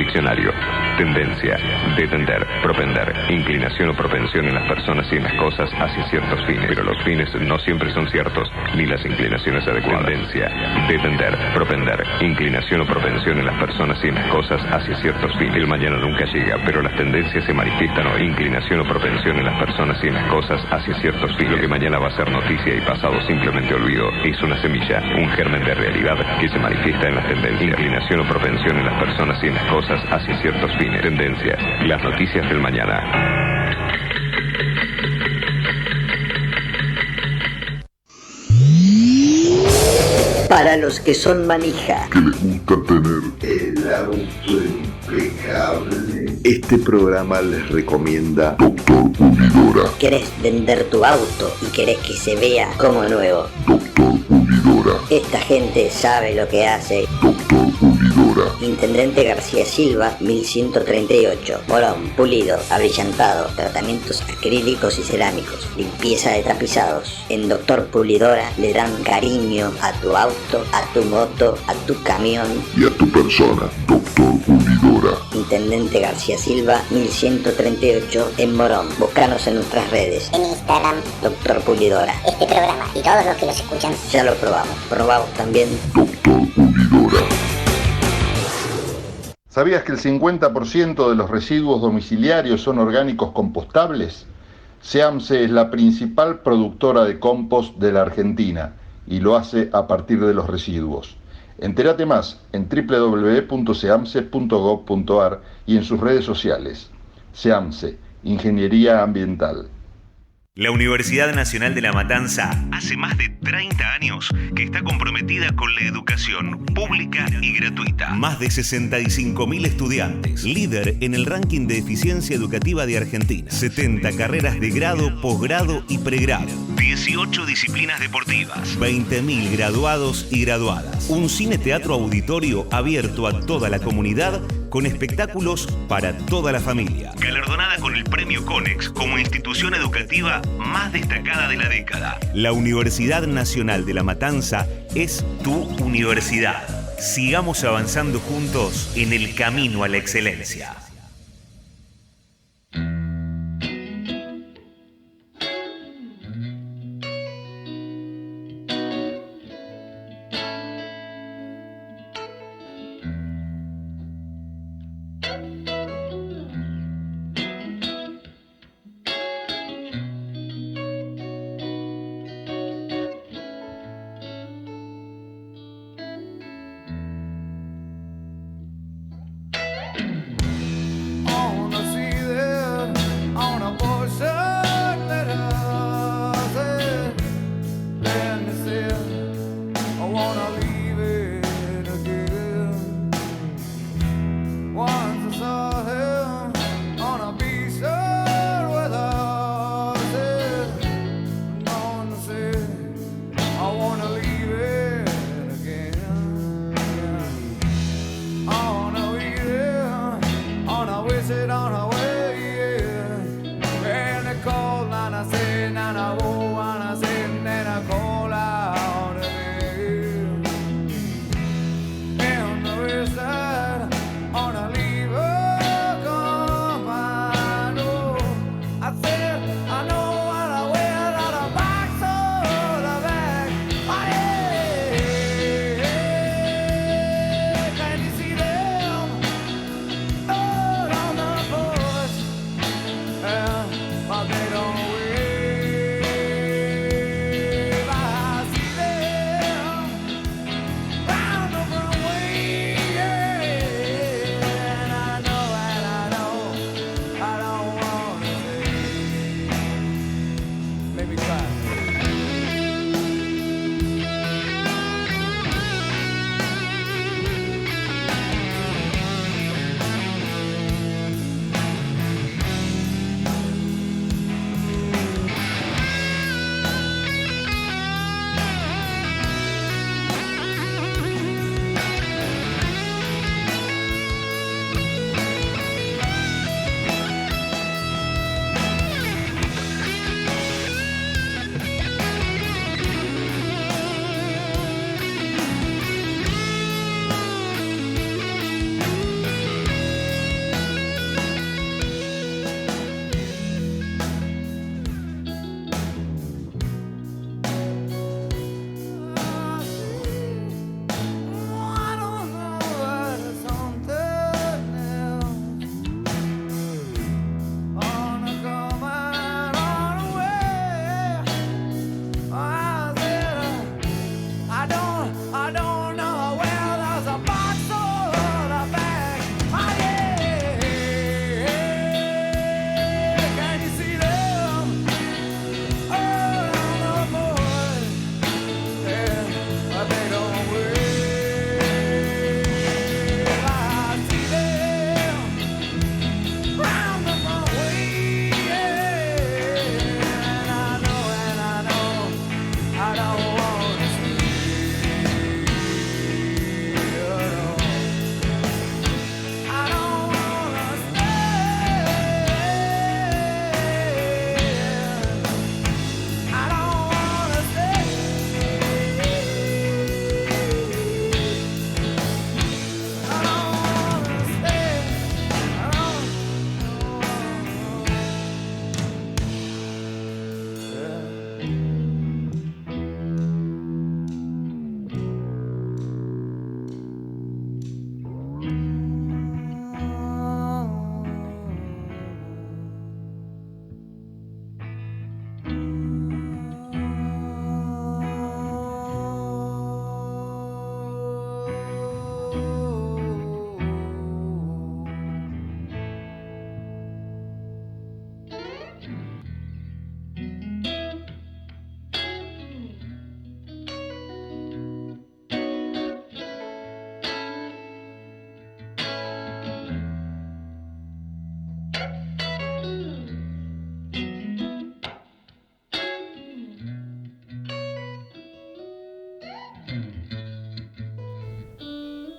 Diccionario. Tendencia, detender, propender, inclinación o propensión en las personas y en las cosas hacia ciertos fines, pero los fines no siempre son ciertos, ni las inclinaciones adecuadas. Tendencia, detender, propender, inclinación o propensión en las personas y en las cosas hacia ciertos fines. El mañana nunca llega, pero las tendencias se manifiestan hoy. Inclinación o propensión en las personas y en las cosas hacia ciertos fines. Lo que mañana va a ser noticia y pasado simplemente olvido es una semilla, un germen de realidad que se manifiesta en las tendencias. Inclinación o propensión en las personas y en las cosas hacia ciertos fines. Tendencias, las noticias del mañana. Para los que son manija, que les gusta tener el auto impecable, este programa les recomienda Doctor Pulidora. ¿querés vender tu auto y querés que se vea como nuevo? Doctor Pulidora. Esta gente sabe lo que hace. Doctor Pulidora. Intendente García Silva, 1138. Morón, pulido, abrillantado, tratamientos acrílicos y cerámicos, limpieza de tapizados. En Doctor Pulidora le dan cariño a tu auto, a tu moto, a tu camión y a tu persona. Doctor Pulidora. Intendente García Silva, 1138 en Morón. Búscanos en nuestras redes. En Instagram, Doctor Pulidora. este programa y todos los que los escuchan. Ya lo probamos. Probamos también Doctor Pulidora. ¿Sabías que el 50% de los residuos domiciliarios son orgánicos compostables? SEAMSE es la principal productora de compost de la Argentina y lo hace a partir de los residuos. Entérate más en www.seamse.gov.ar y en sus redes sociales. SEAMSE, Ingeniería Ambiental. La Universidad Nacional de La Matanza hace más de 30 años que está comprometida con la educación pública y gratuita. Más de 65.000 estudiantes, líder en el ranking de eficiencia educativa de Argentina. 70 carreras de grado, posgrado y pregrado. 18 disciplinas deportivas. 20.000 graduados y graduadas. Un cine-teatro auditorio abierto a toda la comunidad con espectáculos para toda la familia. Galardonada con el Premio Conex como institución educativa más destacada de la década. La Universidad Nacional de La Matanza es tu universidad. Sigamos avanzando juntos en el camino a la excelencia.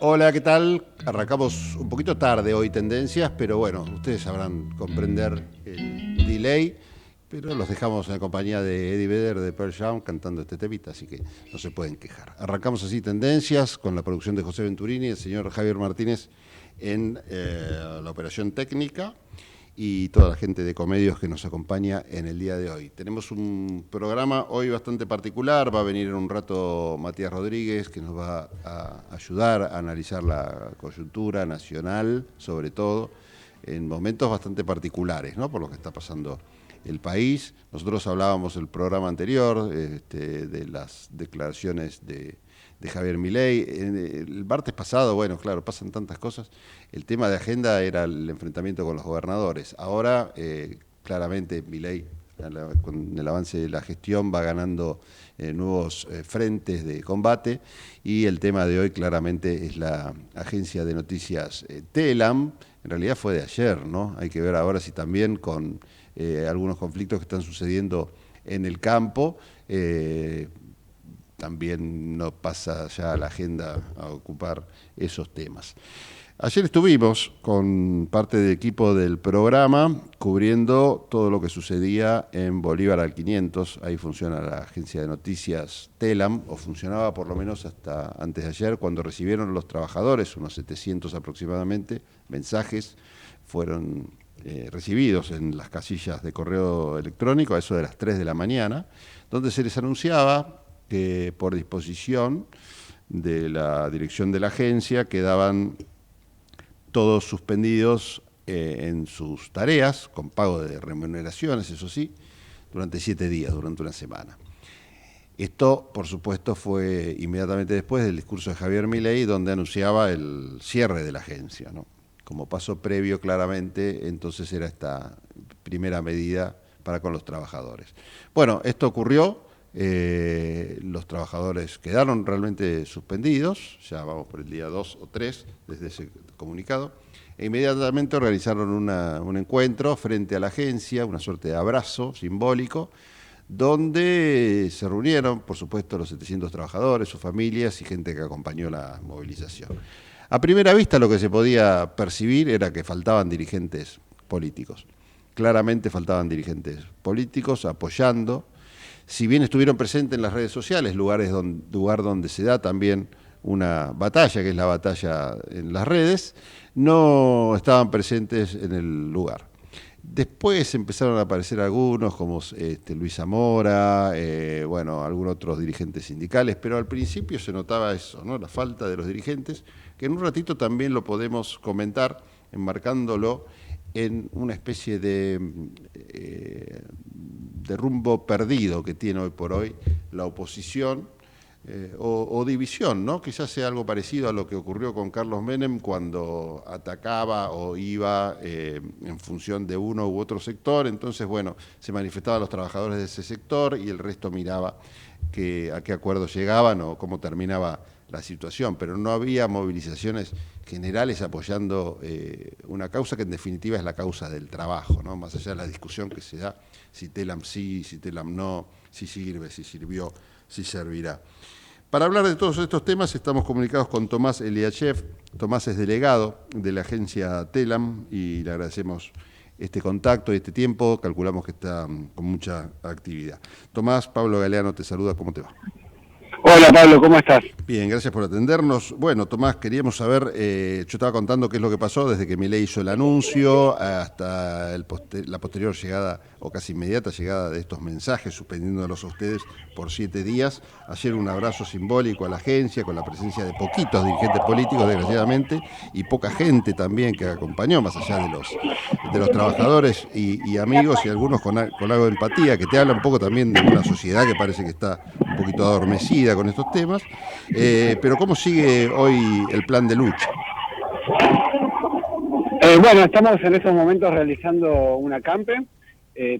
Hola, ¿qué tal? Arrancamos un poquito tarde hoy Tendencias, pero bueno, ustedes sabrán comprender el delay, pero los dejamos en la compañía de Eddie Vedder de Pearl Jam cantando este temita, así que no se pueden quejar. Arrancamos así Tendencias con la producción de José Venturini y el señor Javier Martínez en la operación técnica y toda la gente de Comedios que nos acompaña en el día de hoy. Tenemos un programa hoy bastante particular, va a venir en un rato Matías Rodríguez, que nos va a ayudar a analizar la coyuntura nacional, sobre todo, en momentos bastante particulares, ¿no? Por lo que está pasando el país. Nosotros hablábamos el programa anterior de las declaraciones de Javier Milei. El martes pasado, bueno, claro, pasan tantas cosas. El tema de agenda era el enfrentamiento con los gobernadores. Ahora, claramente, Milei, con el avance de la gestión, va ganando nuevos frentes de combate. Y el tema de hoy, claramente, es la agencia de noticias Telam. En realidad fue de ayer, ¿no? Hay que ver ahora si también con algunos conflictos que están sucediendo en el campo, también no pasa ya la agenda a ocupar esos temas. Ayer estuvimos con parte del equipo del programa cubriendo todo lo que sucedía en Bolívar al 500. Ahí funciona la agencia de noticias Telam, o funcionaba por lo menos hasta antes de ayer, cuando recibieron los trabajadores, unos 700 aproximadamente, mensajes fueron recibidos en las casillas de correo electrónico a eso de las 3 de la mañana, donde se les anunciaba que por disposición de la dirección de la agencia quedaban todos suspendidos en sus tareas, con pago de remuneraciones, eso sí, durante 7 días, durante una semana. Esto, por supuesto, fue inmediatamente después del discurso de Javier Milei, donde anunciaba el cierre de la agencia, ¿no? Como paso previo, claramente, entonces era esta primera medida para con los trabajadores. Bueno, esto ocurrió, los trabajadores quedaron realmente suspendidos, ya vamos por el día 2 o 3 desde ese comunicado, e inmediatamente organizaron un encuentro frente a la agencia, una suerte de abrazo simbólico, donde se reunieron, por supuesto, los 700 trabajadores, sus familias y gente que acompañó la movilización. A primera vista lo que se podía percibir era que faltaban dirigentes políticos. Claramente faltaban dirigentes políticos apoyando. Si bien estuvieron presentes en las redes sociales, lugar donde se da también una batalla, que es la batalla en las redes, no estaban presentes en el lugar. Después empezaron a aparecer algunos, como Luis Zamora, algunos otros dirigentes sindicales, pero al principio se notaba eso, ¿no? La falta de los dirigentes, que en un ratito también lo podemos comentar, enmarcándolo en una especie de rumbo perdido que tiene hoy por hoy la oposición, o división, ¿no? Quizás sea algo parecido a lo que ocurrió con Carlos Menem cuando atacaba o iba en función de uno u otro sector. Entonces, bueno, se manifestaban los trabajadores de ese sector y el resto miraba a qué acuerdos llegaban o cómo terminaba la situación, pero no había movilizaciones generales apoyando una causa que en definitiva es la causa del trabajo, ¿no? Más allá de la discusión que se da, si Telam sí, si Telam no, si sirve, si sirvió, si servirá. Para hablar de todos estos temas estamos comunicados con Tomás Eliachev. Tomás es delegado de la agencia Telam y le agradecemos este contacto y este tiempo. Calculamos que está con mucha actividad. Tomás, Pablo Galeano te saluda. ¿Cómo te va? Hola Pablo, ¿cómo estás? Bien, gracias por atendernos. Bueno, Tomás, queríamos saber, yo estaba contando qué es lo que pasó desde que Milei hizo el anuncio hasta la posterior llegada, o casi inmediata llegada de estos mensajes, suspendiéndolos a ustedes por 7 días. Ayer un abrazo simbólico a la agencia, con la presencia de poquitos dirigentes políticos, desgraciadamente, y poca gente también que acompañó, más allá de los trabajadores y amigos, y algunos con algo de empatía, que te habla un poco también de una sociedad que parece que está un poquito adormecida con estos temas, pero ¿cómo sigue hoy el plan de lucha? Bueno, estamos en estos momentos realizando un acampe,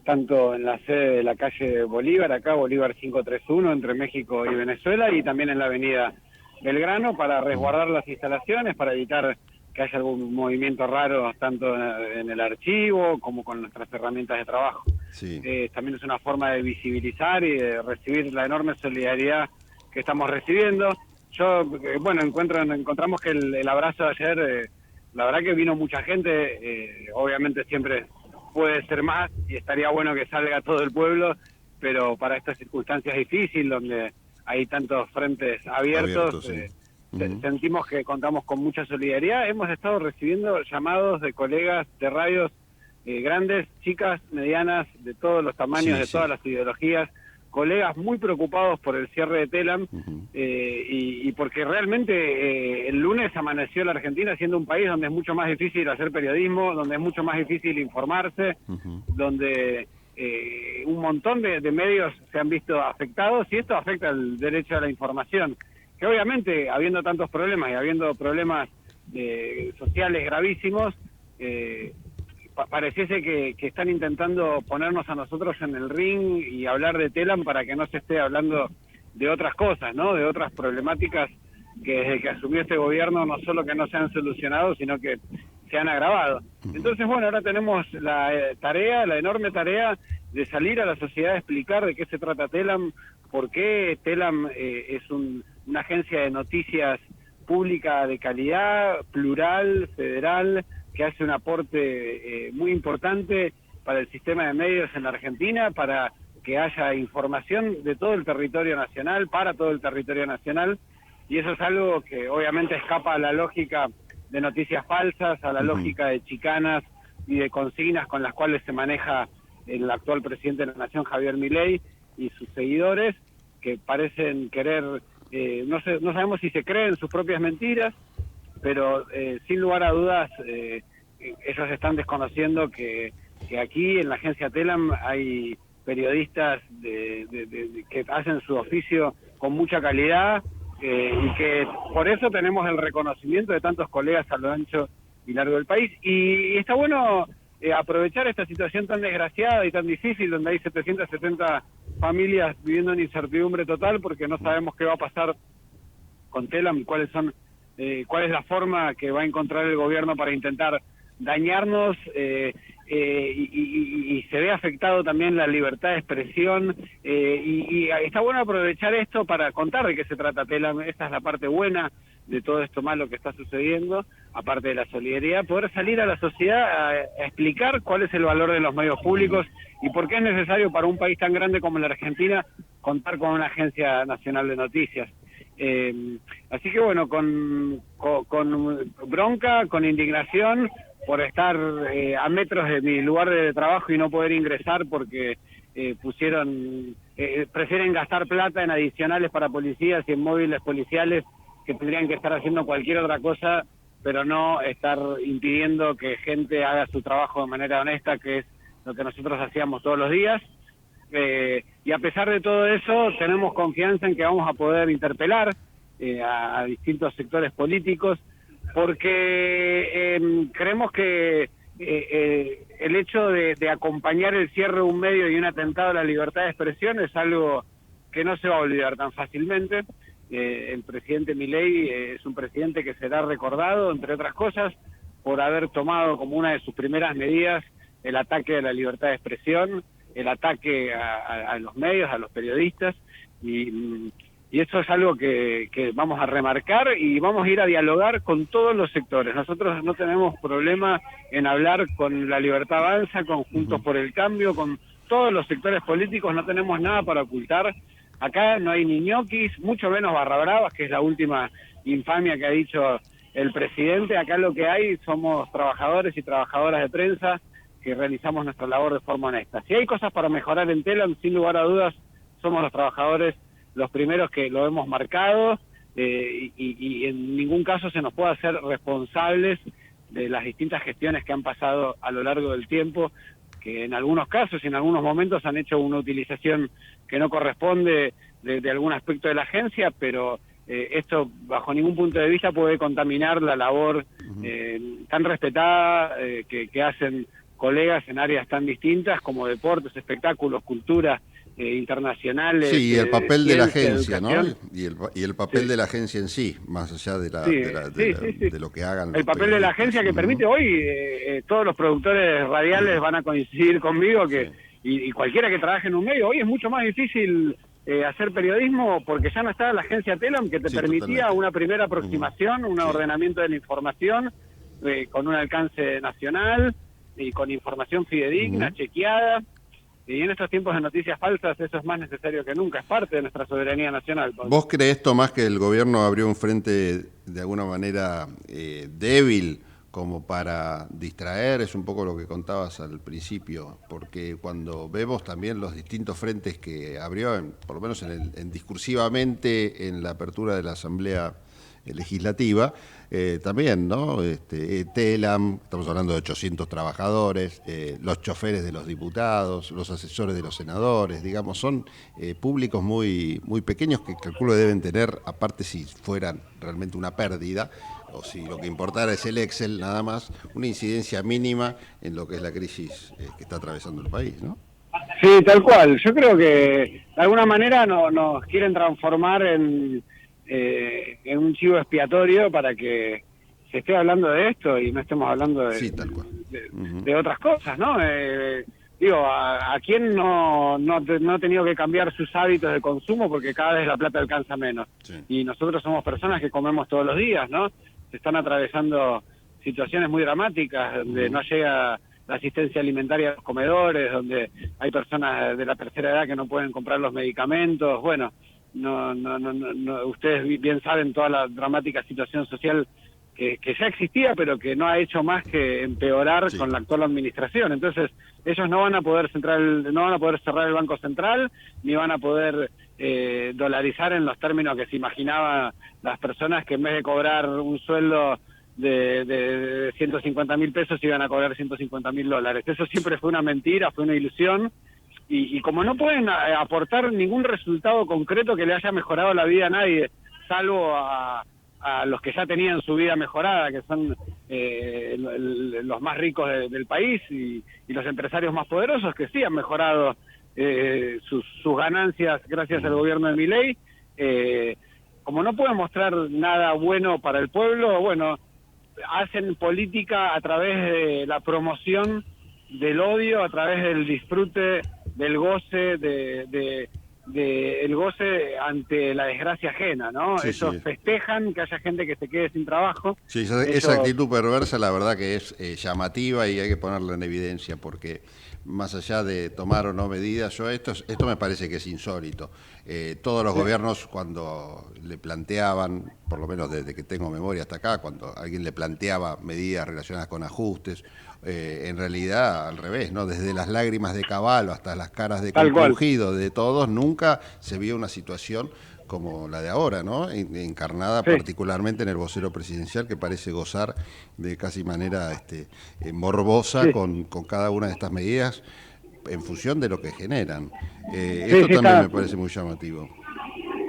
tanto en la sede de la calle Bolívar, acá Bolívar 531, entre México y Venezuela, y también en la avenida Belgrano, para resguardar las instalaciones, para evitar que haya algún movimiento raro, tanto en el archivo como con nuestras herramientas de trabajo. Sí. También es una forma de visibilizar y de recibir la enorme solidaridad que estamos recibiendo. encontramos que el abrazo de ayer, la verdad que vino mucha gente, obviamente siempre puede ser más y estaría bueno que salga todo el pueblo, pero para estas circunstancias difíciles donde hay tantos frentes abiertos, sentimos que contamos con mucha solidaridad. Hemos estado recibiendo llamados de colegas de radios grandes, chicas, medianas, de todos los tamaños, de todas las ideologías, colegas muy preocupados por el cierre de Telam, y porque realmente el lunes amaneció la Argentina siendo un país donde es mucho más difícil hacer periodismo, donde es mucho más difícil informarse, donde un montón de medios se han visto afectados, y esto afecta el derecho a la información, que obviamente, habiendo tantos problemas y habiendo problemas sociales gravísimos, pareciese que están intentando ponernos a nosotros en el ring y hablar de Telam para que no se esté hablando de otras cosas, ¿no? De otras problemáticas que desde que asumió este gobierno no solo que no se han solucionado, sino que se han agravado. Entonces, bueno, ahora tenemos la enorme tarea de salir a la sociedad a explicar de qué se trata Telam, por qué Telam es una agencia de noticias pública de calidad, plural, federal, que hace un aporte muy importante para el sistema de medios en la Argentina, para que haya información de todo el territorio nacional, para todo el territorio nacional, y eso es algo que obviamente escapa a la lógica de noticias falsas, a la lógica de chicanas y de consignas con las cuales se maneja el actual presidente de la Nación, Javier Milei, y sus seguidores, que parecen querer, no sabemos si se creen sus propias mentiras, pero sin lugar a dudas ellos están desconociendo que aquí en la agencia Telam hay periodistas que hacen su oficio con mucha calidad, y que por eso tenemos el reconocimiento de tantos colegas a lo ancho y largo del país. Y está bueno aprovechar esta situación tan desgraciada y tan difícil, donde hay 770 familias viviendo en incertidumbre total porque no sabemos qué va a pasar con Telam y cuál es la forma que va a encontrar el gobierno para intentar dañarnos, y se ve afectado también la libertad de expresión, y está bueno aprovechar esto para contar de qué se trata Telam. Esta es la parte buena de todo esto malo que está sucediendo, aparte de la solidaridad, poder salir a la sociedad a explicar cuál es el valor de los medios públicos y por qué es necesario para un país tan grande como la Argentina contar con una agencia nacional de noticias. Así que bueno, con bronca, con indignación por estar a metros de mi lugar de trabajo y no poder ingresar porque prefieren gastar plata en adicionales para policías y en móviles policiales que tendrían que estar haciendo cualquier otra cosa, pero no estar impidiendo que gente haga su trabajo de manera honesta, que es lo que nosotros hacíamos todos los días. Y a pesar de todo eso, tenemos confianza en que vamos a poder interpelar a distintos sectores políticos, porque creemos que el hecho de acompañar el cierre de un medio y un atentado a la libertad de expresión es algo que no se va a olvidar tan fácilmente. El presidente Milei es un presidente que será recordado, entre otras cosas, por haber tomado como una de sus primeras medidas el ataque a la libertad de expresión, el ataque a los medios, a los periodistas, y eso es algo que vamos a remarcar y vamos a ir a dialogar con todos los sectores. Nosotros no tenemos problema en hablar con La Libertad Avanza, con Juntos por el Cambio, con todos los sectores políticos, no tenemos nada para ocultar. Acá no hay ni ñoquis, mucho menos barra bravas, que es la última infamia que ha dicho el presidente. Acá lo que hay somos trabajadores y trabajadoras de prensa que realizamos nuestra labor de forma honesta. Si hay cosas para mejorar en Telam, sin lugar a dudas, somos los trabajadores los primeros que lo hemos marcado, y en ningún caso se nos puede hacer responsables de las distintas gestiones que han pasado a lo largo del tiempo, que en algunos casos y en algunos momentos han hecho una utilización que no corresponde de algún aspecto de la agencia, pero esto bajo ningún punto de vista puede contaminar la labor tan respetada que hacen colegas en áreas tan distintas como deportes, espectáculos, cultura, internacionales. Sí, y el papel de la agencia, ¿no? educación. Y el papel de la agencia en sí, más allá de lo que hagan. El papel de la agencia que permite hoy, todos los productores radiales van a coincidir conmigo que y cualquiera que trabaje en un medio, hoy es mucho más difícil hacer periodismo, porque ya no estaba la agencia Telam, que te permitía totalmente. una primera aproximación, un ordenamiento de la información con un alcance nacional y con información fidedigna, chequeada. Y en estos tiempos de noticias falsas eso es más necesario que nunca, es parte de nuestra soberanía nacional. ¿Vos creés, Tomás, que el gobierno abrió un frente de alguna manera débil como para distraer? Es un poco lo que contabas al principio, porque cuando vemos también los distintos frentes que abrió, por lo menos discursivamente en la apertura de la Asamblea Legislativa, también, ¿no? Telam, estamos hablando de 800 trabajadores, los choferes de los diputados, los asesores de los senadores, digamos, son públicos muy, muy pequeños que calculo deben tener, aparte si fueran realmente una pérdida, o si lo que importara es el Excel nada más, una incidencia mínima en lo que es la crisis que está atravesando el país, ¿no? Sí, tal cual. Yo creo que de alguna manera nos quieren transformar en un chivo expiatorio para que se esté hablando de esto y no estemos hablando Sí, tal cual. de otras cosas, ¿no? Digo, ¿a quién no ha tenido que cambiar sus hábitos de consumo porque cada vez la plata alcanza menos? Sí. Y nosotros somos personas que comemos todos los días, ¿no? Se están atravesando situaciones muy dramáticas donde no llega la asistencia alimentaria a los comedores, donde hay personas de la tercera edad que no pueden comprar los medicamentos. Bueno, no, ustedes bien saben toda la dramática situación social que ya existía, pero que no ha hecho más que empeorar con la actual administración. Entonces, ellos no van a poder cerrar el Banco Central, ni van a poder dolarizar en los términos que se imaginaba las personas, que en vez de cobrar un sueldo de 150.000 pesos iban a cobrar $150.000. Eso siempre fue una mentira, fue una ilusión. Y como no pueden aportar ningún resultado concreto que le haya mejorado la vida a nadie, salvo a los que ya tenían su vida mejorada, que son los más ricos del país y los empresarios más poderosos, que sí han mejorado sus ganancias gracias al gobierno de Milei, como no pueden mostrar nada bueno para el pueblo, bueno, hacen política a través de la promoción del odio, a través del disfrute, del goce, el goce ante la desgracia ajena, ¿no? Sí, Ellos festejan que haya gente que se quede sin trabajo. Sí, esa actitud perversa la verdad que es llamativa y hay que ponerla en evidencia, porque más allá de tomar o no medidas, esto me parece que es insólito. Todos los gobiernos, cuando le planteaban, por lo menos desde que tengo memoria hasta acá, cuando alguien le planteaba medidas relacionadas con ajustes, en realidad al revés, ¿no? Desde las lágrimas de Caballo hasta las caras de compungido de todos, nunca se vio una situación como la de ahora, ¿no? Encarnada particularmente en el vocero presidencial, que parece gozar de casi manera morbosa con cada una de estas medidas en función de lo que generan. Esto también me parece muy llamativo.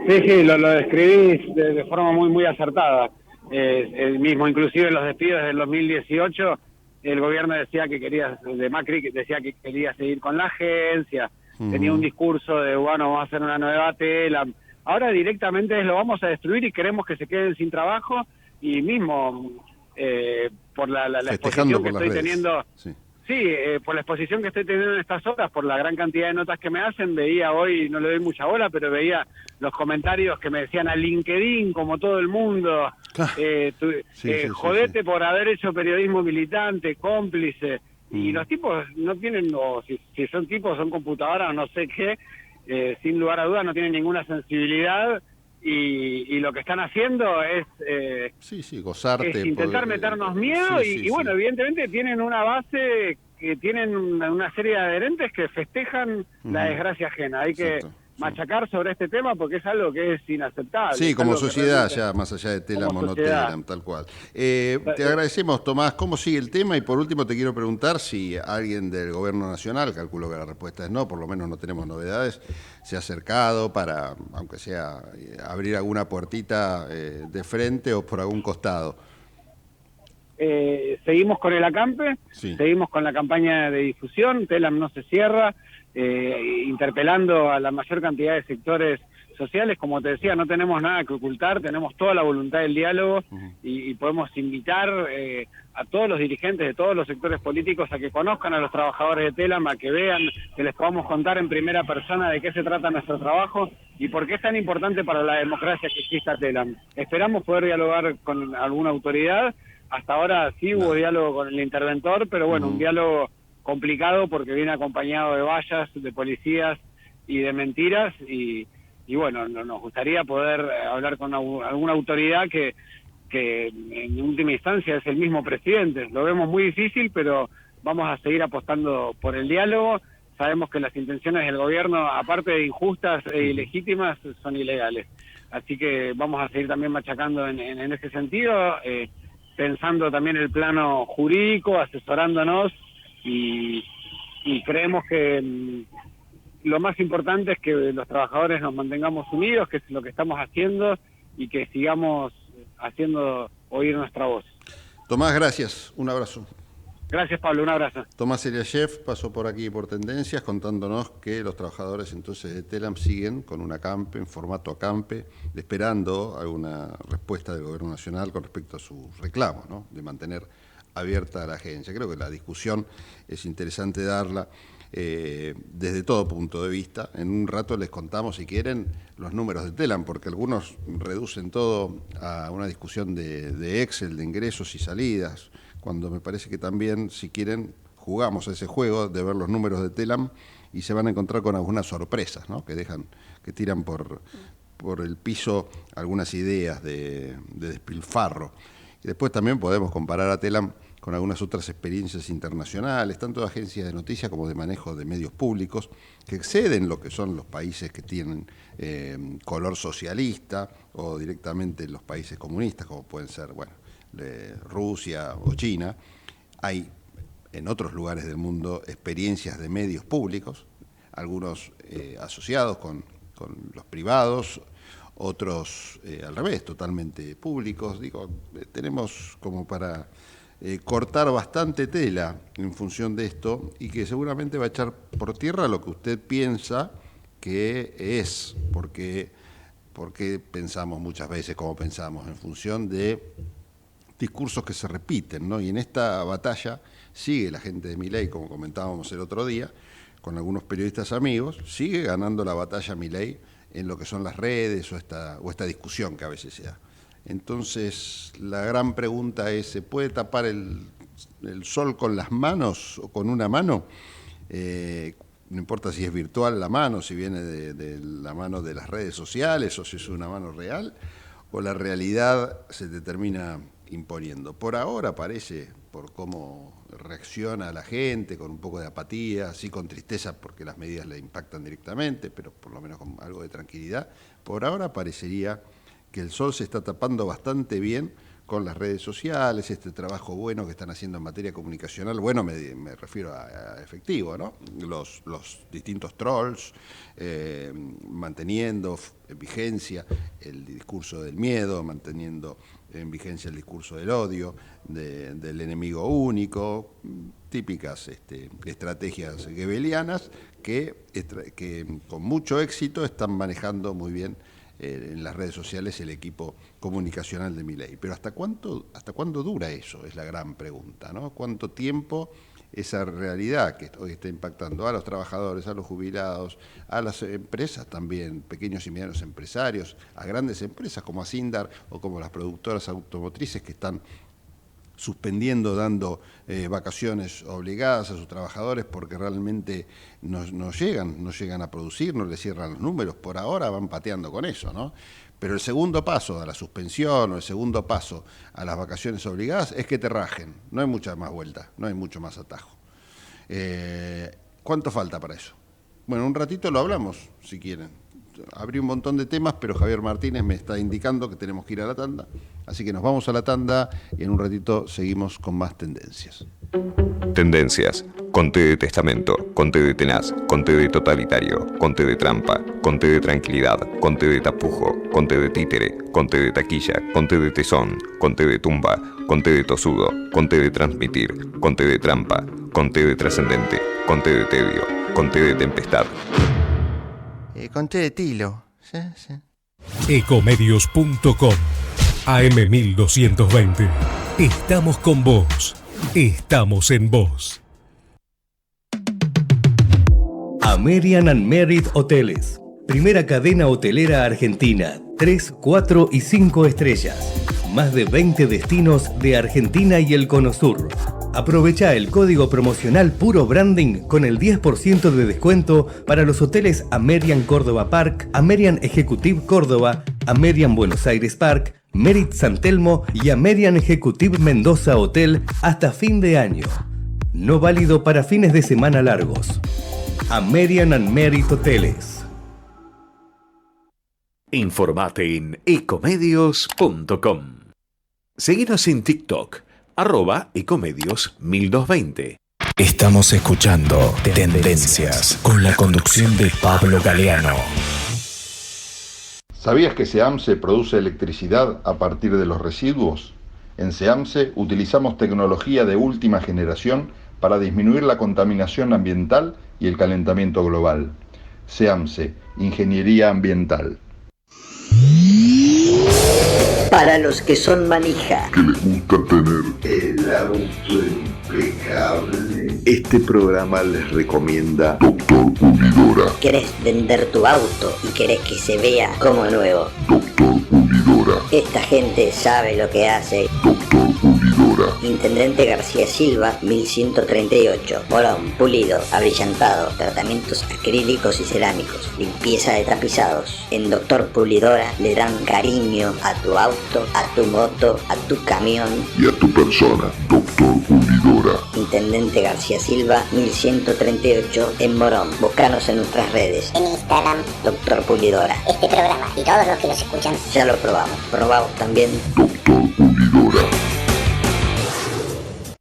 Sí, lo describís de forma muy, muy acertada. El mismo, inclusive en los despidos del 2018, el gobierno decía de Macri decía que quería seguir con la agencia, tenía un discurso de, bueno, vamos a hacer una nueva tela. Ahora directamente lo vamos a destruir y queremos que se queden sin trabajo, y mismo por la exposición que estoy teniendo... por la exposición que estoy teniendo en estas horas, por la gran cantidad de notas que me hacen, veía hoy, no le doy mucha bola, pero veía los comentarios que me decían a LinkedIn, como todo el mundo, jodete por haber hecho periodismo militante, cómplice, y los tipos no tienen, o si son tipos, son computadoras o no sé qué, sin lugar a dudas no tienen ninguna sensibilidad, y lo que están haciendo es gozarte, es intentar meternos miedo, y bueno, evidentemente tienen una base, que tienen una serie de adherentes que festejan la desgracia ajena. Hay que machacar sobre este tema porque es algo que es inaceptable. Sí, como sociedad, ya más allá de Telam o no Telam, tal cual. Te agradecemos, Tomás. ¿Cómo sigue el tema? Y por último te quiero preguntar si alguien del Gobierno Nacional, calculo que la respuesta es no, por lo menos no tenemos novedades, se ha acercado para, aunque sea, abrir alguna puertita de frente o por algún costado. Seguimos con el acampe, seguimos con la campaña de difusión, Telam no se cierra, interpelando a la mayor cantidad de sectores sociales. Como te decía, no tenemos nada que ocultar, tenemos toda la voluntad del diálogo y podemos invitar a todos los dirigentes de todos los sectores políticos a que conozcan a los trabajadores de Telam, a que vean, que les podamos contar en primera persona de qué se trata nuestro trabajo y por qué es tan importante para la democracia que exista Telam. Esperamos poder dialogar con alguna autoridad. Hasta ahora sí hubo diálogo con el interventor, pero bueno, un diálogo complicado porque viene acompañado de vallas, de policías y de mentiras y bueno, nos gustaría poder hablar con alguna autoridad que en última instancia es el mismo presidente. Lo vemos muy difícil, pero vamos a seguir apostando por el diálogo. Sabemos que las intenciones del gobierno, aparte de injustas e ilegítimas, son ilegales. Así que vamos a seguir también machacando en ese sentido, pensando también el plano jurídico, asesorándonos y creemos que lo más importante es que los trabajadores nos mantengamos unidos, que es lo que estamos haciendo y que sigamos haciendo oír nuestra voz. Tomás, gracias. Un abrazo. Gracias, Pablo. Un abrazo. Tomás Eliashev pasó por aquí por Tendencias contándonos que los trabajadores entonces de Telam siguen con un acampe, en formato acampe, esperando alguna respuesta del Gobierno Nacional con respecto a sus reclamos, ¿no? De mantener abierta la agencia. Creo que la discusión es interesante darla desde todo punto de vista. En un rato les contamos, si quieren, los números de Telam, porque algunos reducen todo a una discusión de Excel, de ingresos y salidas, cuando me parece que también, si quieren, jugamos a ese juego de ver los números de Telam y se van a encontrar con algunas sorpresas, ¿no? Que tiran por el piso algunas ideas de despilfarro. Y después también podemos comparar a Telam con algunas otras experiencias internacionales, tanto de agencias de noticias como de manejo de medios públicos, que exceden lo que son los países que tienen color socialista o directamente los países comunistas, como pueden ser, bueno, Rusia o China. Hay en otros lugares del mundo experiencias de medios públicos, algunos asociados con los privados, otros al revés, totalmente públicos. Digo, tenemos como para cortar bastante tela en función de esto y que seguramente va a echar por tierra lo que usted piensa que es, porque pensamos muchas veces como pensamos, en función de discursos que se repiten, ¿no? Y en esta batalla sigue la gente de Milei, como comentábamos el otro día, con algunos periodistas amigos, sigue ganando la batalla Milei en lo que son las redes o esta discusión que a veces se da. Entonces, la gran pregunta es, ¿se puede tapar el sol con las manos o con una mano? No importa si es virtual la mano, si viene de la mano de las redes sociales o si es una mano real, o la realidad se te termina imponiendo. Por ahora parece, por cómo reacciona la gente, con un poco de apatía, sí con tristeza porque las medidas le impactan directamente, pero por lo menos con algo de tranquilidad, por ahora parecería que el sol se está tapando bastante bien con las redes sociales, este trabajo bueno que están haciendo en materia comunicacional, bueno, me refiero a efectivo, ¿no? Los distintos trolls, manteniendo en vigencia el discurso del miedo, manteniendo en vigencia el discurso del odio, del enemigo único, típicas estrategias goebbelianas que con mucho éxito están manejando muy bien en las redes sociales el equipo comunicacional de Milei. Pero ¿hasta cuándo dura eso? Es la gran pregunta, ¿no? ¿Cuánto tiempo esa realidad que hoy está impactando a los trabajadores, a los jubilados, a las empresas también, pequeños y medianos empresarios, a grandes empresas como Asindar o como las productoras automotrices que están suspendiendo, dando vacaciones obligadas a sus trabajadores porque realmente no llegan a producir, no les cierran los números? Por ahora van pateando con eso, ¿no? Pero el segundo paso a la suspensión o el segundo paso a las vacaciones obligadas es que te rajen. No hay mucha más vuelta, no hay mucho más atajo. ¿Cuánto falta para eso? Bueno, un ratito lo hablamos, si quieren. Abrí un montón de temas, pero Javier Martínez me está indicando que tenemos que ir a la tanda. Así que nos vamos a la tanda y en un ratito seguimos con más tendencias. Tendencias. Conté de testamento, conté de tenaz, conté de totalitario, conté de trampa, conté de tranquilidad, conté de tapujo, conté de títere, conté de taquilla, conté de tesón, conté de tumba, conté de tosudo, conté de transmitir, conté de trampa, conté de trascendente, conté de tedio, conté de tempestad. Conté de tilo, Ecomedios.com AM1220. Estamos con vos. Estamos en vos. American and Merit Hoteles. Primera cadena hotelera argentina. 3, 4 y 5 estrellas. Más de 20 destinos de Argentina y el Cono Sur. Aprovecha el código promocional Puro Branding con el 10% de descuento para los hoteles American Córdoba Park, American Executive Córdoba, American Buenos Aires Park, Merit San Telmo y American Executive Mendoza Hotel hasta fin de año. No válido para fines de semana largos. American and Merit Hoteles. Informate en ecomedios.com. Seguinos en TikTok, @ecomedios1220. Estamos escuchando Tendencias con la conducción de Pablo Galeano. ¿Sabías que SEAMSE produce electricidad a partir de los residuos? En SEAMSE utilizamos tecnología de última generación para disminuir la contaminación ambiental y el calentamiento global. SEAMSE, Ingeniería Ambiental. Para los que son manija, que les gusta tener el auto impecable, este programa les recomienda Doctor Pulidora. ¿querés vender tu auto y querés que se vea como nuevo? Doctor Pulidora. Esta gente sabe lo que hace. Doctor Pulidora. Intendente García Silva, 1138. Morón, pulido, abrillantado, tratamientos acrílicos y cerámicos, limpieza de tapizados. En Doctor Pulidora le dan cariño a tu auto, a tu moto, a tu camión y a tu persona. Doctor Pulidora. Intendente García Silva, 1138 en Morón. Búscanos en nuestras redes. En Instagram, Doctor Pulidora. este programa y todos los que los escuchan. Ya lo probamos. Probamos también. Doctor Pulidora.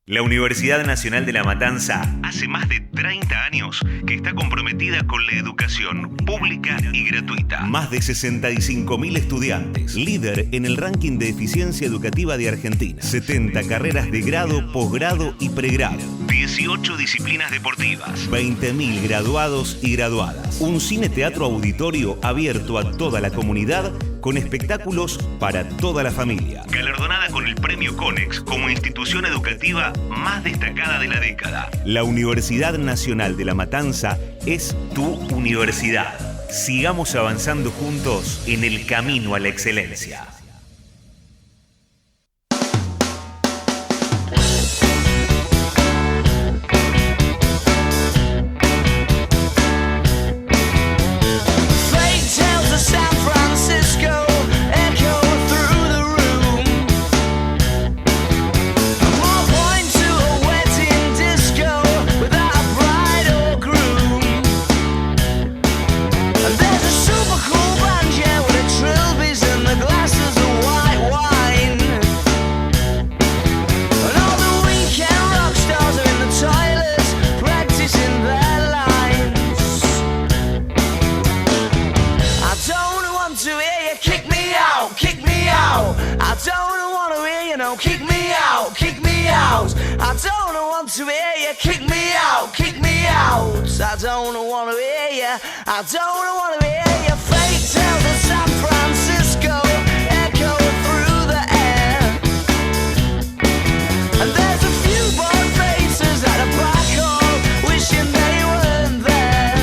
La Universidad Nacional de La Matanza hace más de 30 años que está comprometida con la educación pública y gratuita. Más de 65.000 estudiantes, líder en el ranking de eficiencia educativa de Argentina. 70 carreras de grado, posgrado y pregrado. 18 disciplinas deportivas. 20.000 graduados y graduadas. Un cine-teatro auditorio abierto a toda la comunidad con espectáculos para toda la familia. Galardonada con el Premio Conex como institución educativa más destacada de la década. La Universidad Nacional de La Matanza es tu universidad. Sigamos avanzando juntos en el camino a la excelencia. I don't wanna hear your fake tales of San Francisco echo through the air. And there's a few bored faces at a black hole wishing they weren't there.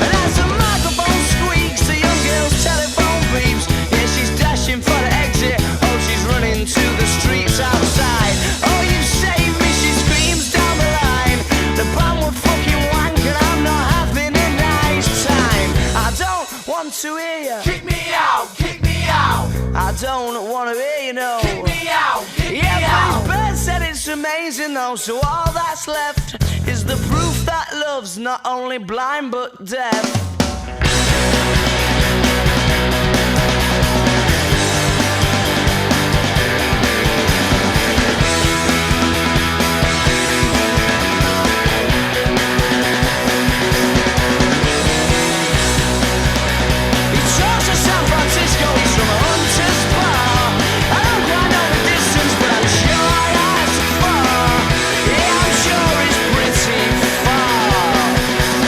And as the microphone squeaks, the young girl's telephone beeps. Yeah, she's dashing for the exit. Oh, she's running to the streets outside. Oh, you saved me, she screams down the line. The band were fucking wank and I'm not having a nice time. I don't want to hear you. Kick me out, kick me out. I don't want to hear you, no. Kick me out, kick me out. But Bird said it's amazing though, so all that's left is the proof that love's not only blind but deaf.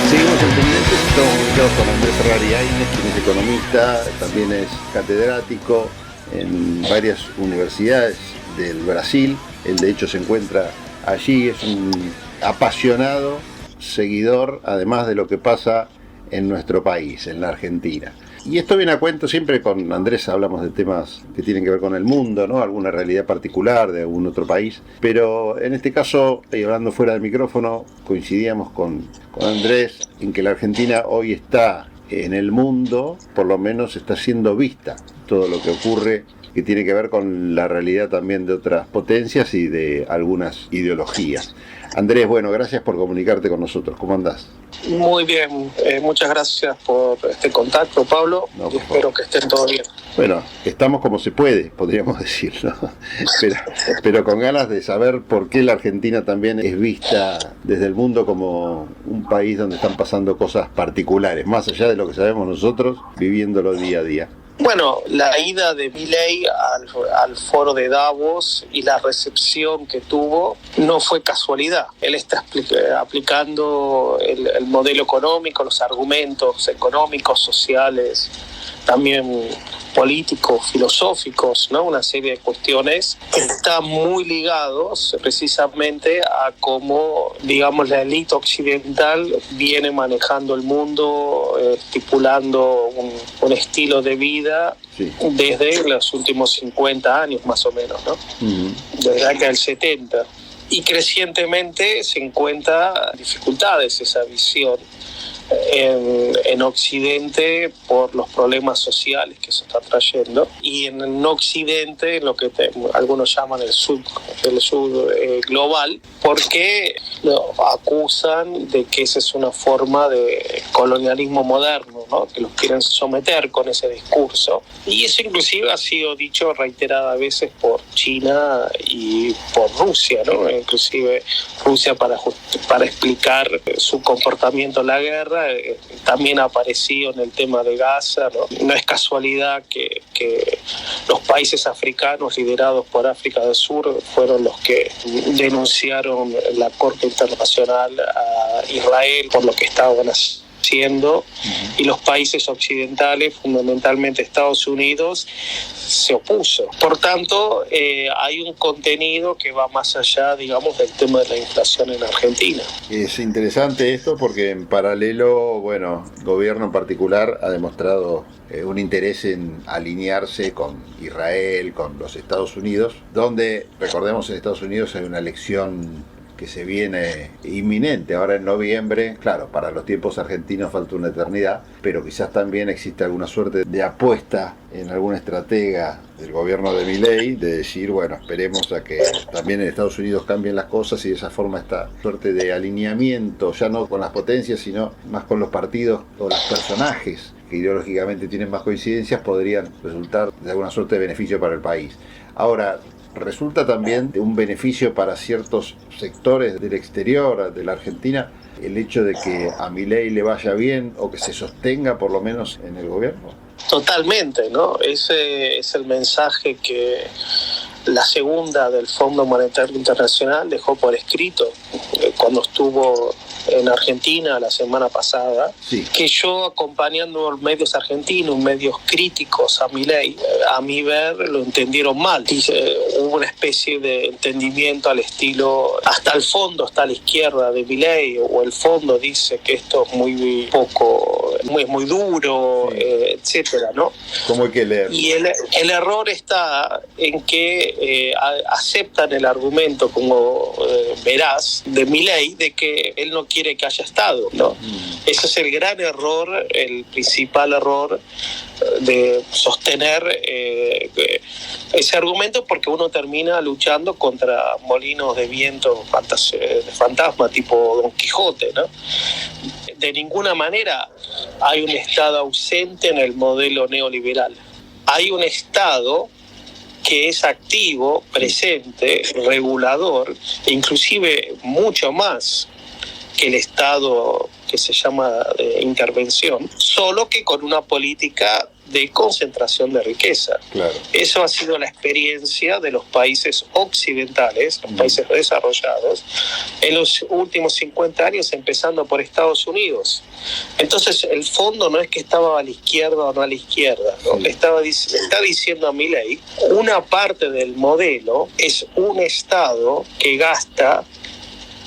Seguimos en Tendencias Estamos comunicados con Andrés Ferrari Aines, quien es economista, también es catedrático en varias universidades del Brasil. Él de hecho se encuentra allí, es un apasionado seguidor, además de lo que pasa en nuestro país, en la Argentina. Y esto viene a cuento, siempre con Andrés hablamos de temas que tienen que ver con el mundo, ¿no? Alguna realidad particular de algún otro país, pero en este caso, y hablando fuera del micrófono, coincidíamos con Andrés en que la Argentina hoy está en el mundo, por lo menos está siendo vista todo lo que ocurre, que tiene que ver con la realidad también de otras potencias y de algunas ideologías. Andrés, bueno, gracias por comunicarte con nosotros. ¿Cómo andás? Muy bien, muchas gracias por este contacto, Pablo, y espero que estén todos bien. Bueno, estamos como se puede, podríamos decir, ¿no? Pero con ganas de saber por qué la Argentina también es vista desde el mundo como un país donde están pasando cosas particulares, más allá de lo que sabemos nosotros, viviéndolo día a día. Bueno, la ida de Milei al foro de Davos y la recepción que tuvo no fue casualidad. Él está aplicando el modelo económico, los argumentos económicos, sociales, también políticos, filosóficos, ¿no? Una serie de cuestiones que están muy ligados precisamente a cómo, digamos, la élite occidental viene manejando el mundo, estipulando un estilo de vida desde los últimos 50 años más o menos, ¿no? Desde la década del 70. Y crecientemente se encuentra dificultades esa visión en Occidente por los problemas sociales que se están trayendo, y en Occidente lo que algunos llaman el sur global, porque lo acusan de que esa es una forma de colonialismo moderno, ¿no? Que los quieren someter con ese discurso, y eso inclusive ha sido dicho reiteradas veces por China y por Rusia, ¿no? Inclusive Rusia para explicar su comportamiento en la guerra también ha aparecido en el tema de Gaza, ¿no? No es casualidad que los países africanos liderados por África del Sur fueron los que denunciaron la Corte Internacional a Israel por lo que estaban haciendo, y los países occidentales, fundamentalmente Estados Unidos, se opuso. Por tanto, hay un contenido que va más allá, digamos, del tema de la inflación en Argentina. Es interesante esto porque en paralelo, bueno, el gobierno en particular ha demostrado un interés en alinearse con Israel, con los Estados Unidos, donde, recordemos, en Estados Unidos hay una elección que se viene inminente ahora en noviembre. Claro, para los tiempos argentinos falta una eternidad, pero quizás también existe alguna suerte de apuesta en alguna estratega del gobierno de Milei de decir, bueno, esperemos a que también en Estados Unidos cambien las cosas, y de esa forma esta suerte de alineamiento, ya no con las potencias, sino más con los partidos o los personajes que ideológicamente tienen más coincidencias, podrían resultar de alguna suerte de beneficio para el país. Ahora, resulta también de un beneficio para ciertos sectores del exterior de la Argentina el hecho de que a Milei le vaya bien o que se sostenga por lo menos en el gobierno. Totalmente, ¿no? Ese es el mensaje que la segunda del Fondo Monetario Internacional dejó por escrito cuando estuvo en Argentina la semana pasada, que yo, acompañando los medios argentinos, medios críticos a Milei, a mi ver lo entendieron mal. Hubo una especie de entendimiento al estilo, hasta el fondo está a la izquierda de Milei, o el fondo dice que esto es muy duro, etcétera, ¿no? ¿Cómo hay que leer? Y el error está en que aceptan el argumento como veraz de Milei de que él no quiere que haya Estado, ¿no? Ese es el gran error, el principal error de sostener ese argumento, porque uno termina luchando contra molinos de viento de fantasma tipo Don Quijote, ¿no? De ninguna manera hay un Estado ausente en el modelo neoliberal. Hay un Estado que es activo, presente, regulador, e inclusive mucho más que el Estado que se llama de intervención, solo que con una política de concentración de riqueza. Claro. Eso ha sido la experiencia de los países occidentales, los países desarrollados, en los últimos 50 años, empezando por Estados Unidos. Entonces, el fondo no es que estaba a la izquierda o no a la izquierda, ¿no? Sí. Está diciendo a Milei, una parte del modelo es un Estado que gasta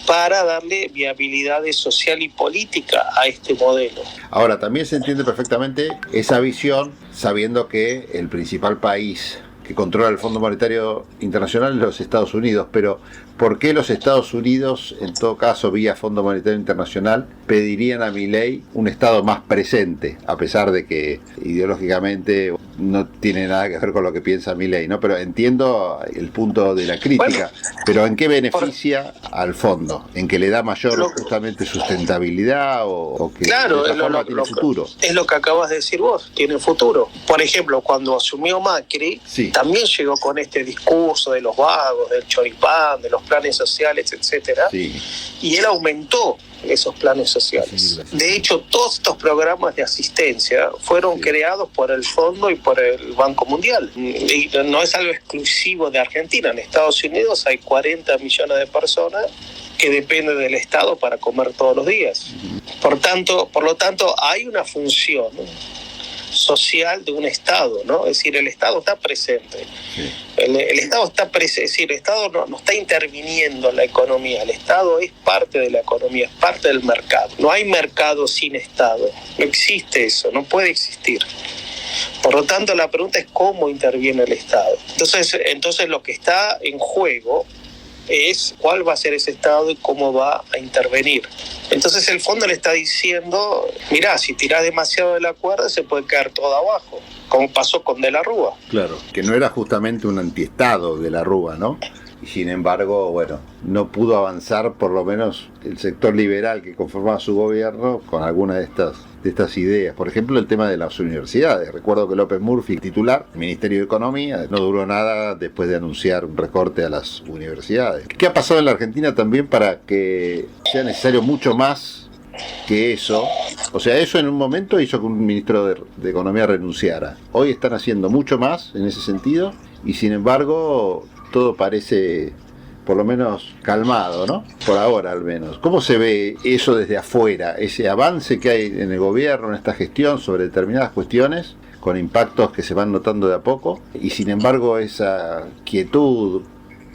para darle viabilidad social y política a este modelo. Ahora, también se entiende perfectamente esa visión, sabiendo que el principal país que controla el Fondo Monetario Internacional es los Estados Unidos, pero ¿por qué los Estados Unidos, en todo caso vía Fondo Monetario Internacional, pedirían a Milei un Estado más presente, a pesar de que ideológicamente no tiene nada que ver con lo que piensa Milei, ¿no? Pero entiendo el punto de la crítica, pero ¿en qué beneficia al fondo? ¿En que le da mayor justamente sustentabilidad o que claro, de otra forma tiene futuro? Es lo que acabas de decir vos, tiene futuro. Por ejemplo, cuando asumió Macri, sí, también llegó con este discurso de los vagos, del choripán, de los planes sociales, etcétera, sí, y él aumentó esos planes sociales. De hecho, todos estos programas de asistencia fueron creados por el Fondo y por el Banco Mundial. Y no es algo exclusivo de Argentina. En Estados Unidos hay 40 millones de personas que dependen del Estado para comer todos los días. Por lo tanto, hay una función social de un Estado, ¿no? Es decir, el Estado está presente. Sí. El Estado está presente, es decir, el Estado no está interviniendo en la economía, el Estado es parte de la economía, es parte del mercado. No hay mercado sin Estado, no existe eso, no puede existir. Por lo tanto, la pregunta es cómo interviene el Estado. Entonces lo que está en juego es cuál va a ser ese Estado y cómo va a intervenir. Entonces el fondo le está diciendo, mirá, si tirás demasiado de la cuerda se puede caer todo abajo, como pasó con De la Rúa. Claro, que no era justamente un antiestado de la Rúa, ¿no? Y sin embargo, bueno, no pudo avanzar por lo menos el sector liberal que conformaba su gobierno con alguna de estas ideas. Por ejemplo, el tema de las universidades. Recuerdo que López Murphy, titular del Ministerio de Economía, no duró nada después de anunciar un recorte a las universidades. ¿Qué ha pasado en la Argentina también para que sea necesario mucho más que eso? O sea, eso en un momento hizo que un ministro de Economía renunciara. Hoy están haciendo mucho más en ese sentido y sin embargo todo parece por lo menos calmado, ¿no? Por ahora al menos. ¿Cómo se ve eso desde afuera? Ese avance que hay en el gobierno, en esta gestión sobre determinadas cuestiones, con impactos que se van notando de a poco, y sin embargo esa quietud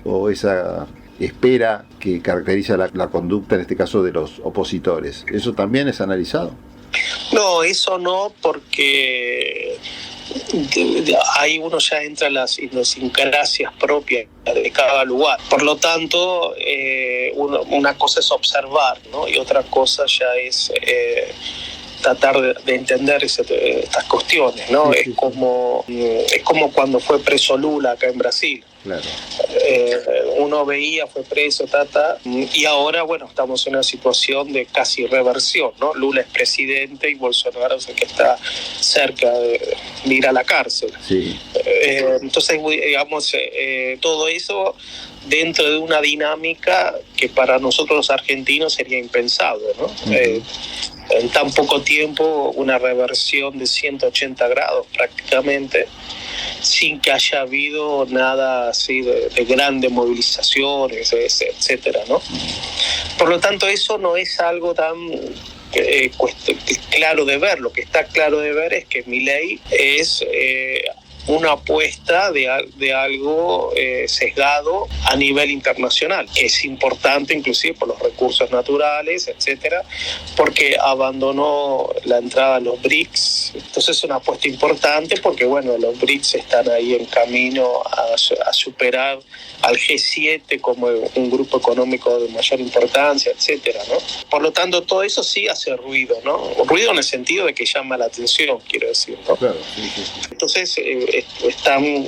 o esa espera que caracteriza la conducta, en este caso de los opositores. ¿Eso también es analizado? No, eso no, porque ahí uno ya entra en las idiosincrasias propias de cada lugar. Por lo tanto, una cosa es observar, ¿no? Y otra cosa ya es tratar de entender estas cuestiones, ¿no? Sí, sí. Es como cuando fue preso Lula acá en Brasil. Claro. Uno veía, fue preso, y ahora, bueno, estamos en una situación de casi reversión, ¿no? Lula es presidente y Bolsonaro es el que está cerca de ir a la cárcel. Sí. Entonces, digamos, todo eso dentro de una dinámica que para nosotros los argentinos sería impensado, ¿no? Uh-huh. En tan poco tiempo, una reversión de 180 grados prácticamente, sin que haya habido nada así de grandes movilizaciones, etcétera, ¿no? Por lo tanto, eso no es algo tan claro de ver. Lo que está claro de ver es que Milei es una apuesta de algo sesgado a nivel internacional, que es importante inclusive por los recursos naturales, etcétera, porque abandonó la entrada a los BRICS. Entonces es una apuesta importante porque, bueno, los BRICS están ahí en camino a superar al G7 como un grupo económico de mayor importancia, etcétera, ¿no? Por lo tanto, todo eso sí hace ruido, ¿no? Ruido en el sentido de que llama la atención, quiero decir, ¿no? Claro, sí, sí. Entonces, están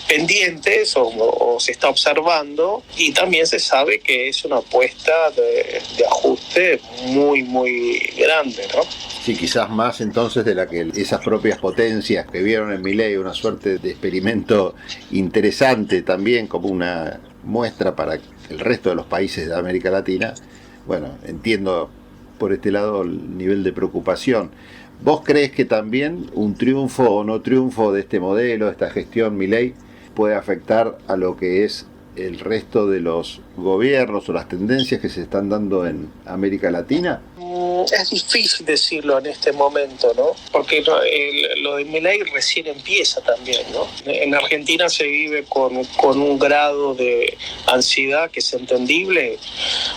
pendientes o se está observando, y también se sabe que es una apuesta de ajuste muy, muy grande, ¿no? Sí, quizás más entonces de la que esas propias potencias que vieron en Milei una suerte de experimento interesante también como una muestra para el resto de los países de América Latina. Bueno, entiendo por este lado el nivel de preocupación. ¿Vos crees que también un triunfo o no triunfo de este modelo, de esta gestión Milei, puede afectar a lo que es el resto de los gobiernos o las tendencias que se están dando en América Latina? Es difícil decirlo en este momento, ¿no? Porque lo de Milei recién empieza también, ¿no? En Argentina se vive con un grado de ansiedad que es entendible.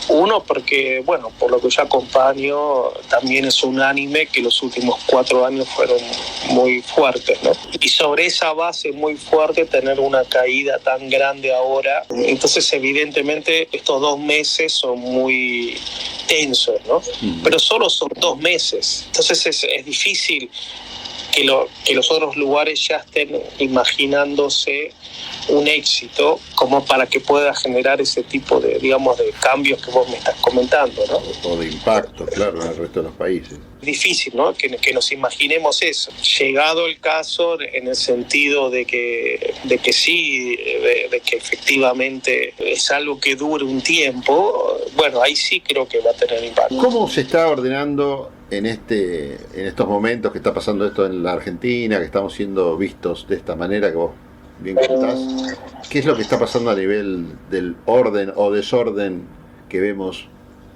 Uno, porque, bueno, por lo que yo acompaño, también es unánime que los últimos 4 años fueron muy fuertes, ¿no? Y sobre esa base muy fuerte, tener una caída tan grande ahora, entonces evidentemente estos 2 meses son muy tensos, ¿no? Pero solo son 2 meses. Entonces es difícil que los otros lugares ya estén imaginándose un éxito como para que pueda generar ese tipo de, digamos, de cambios que vos me estás comentando, ¿no? O de impacto, claro, en el resto de los países. Difícil, ¿no? Que nos imaginemos eso. Llegado el caso, en el sentido de que sí, de que efectivamente es algo que dure un tiempo, bueno, ahí sí creo que va a tener impacto. ¿Cómo se está ordenando en estos momentos que está pasando esto en la Argentina, que estamos siendo vistos de esta manera que vos bien contás? ¿Qué es lo que está pasando a nivel del orden o desorden que vemos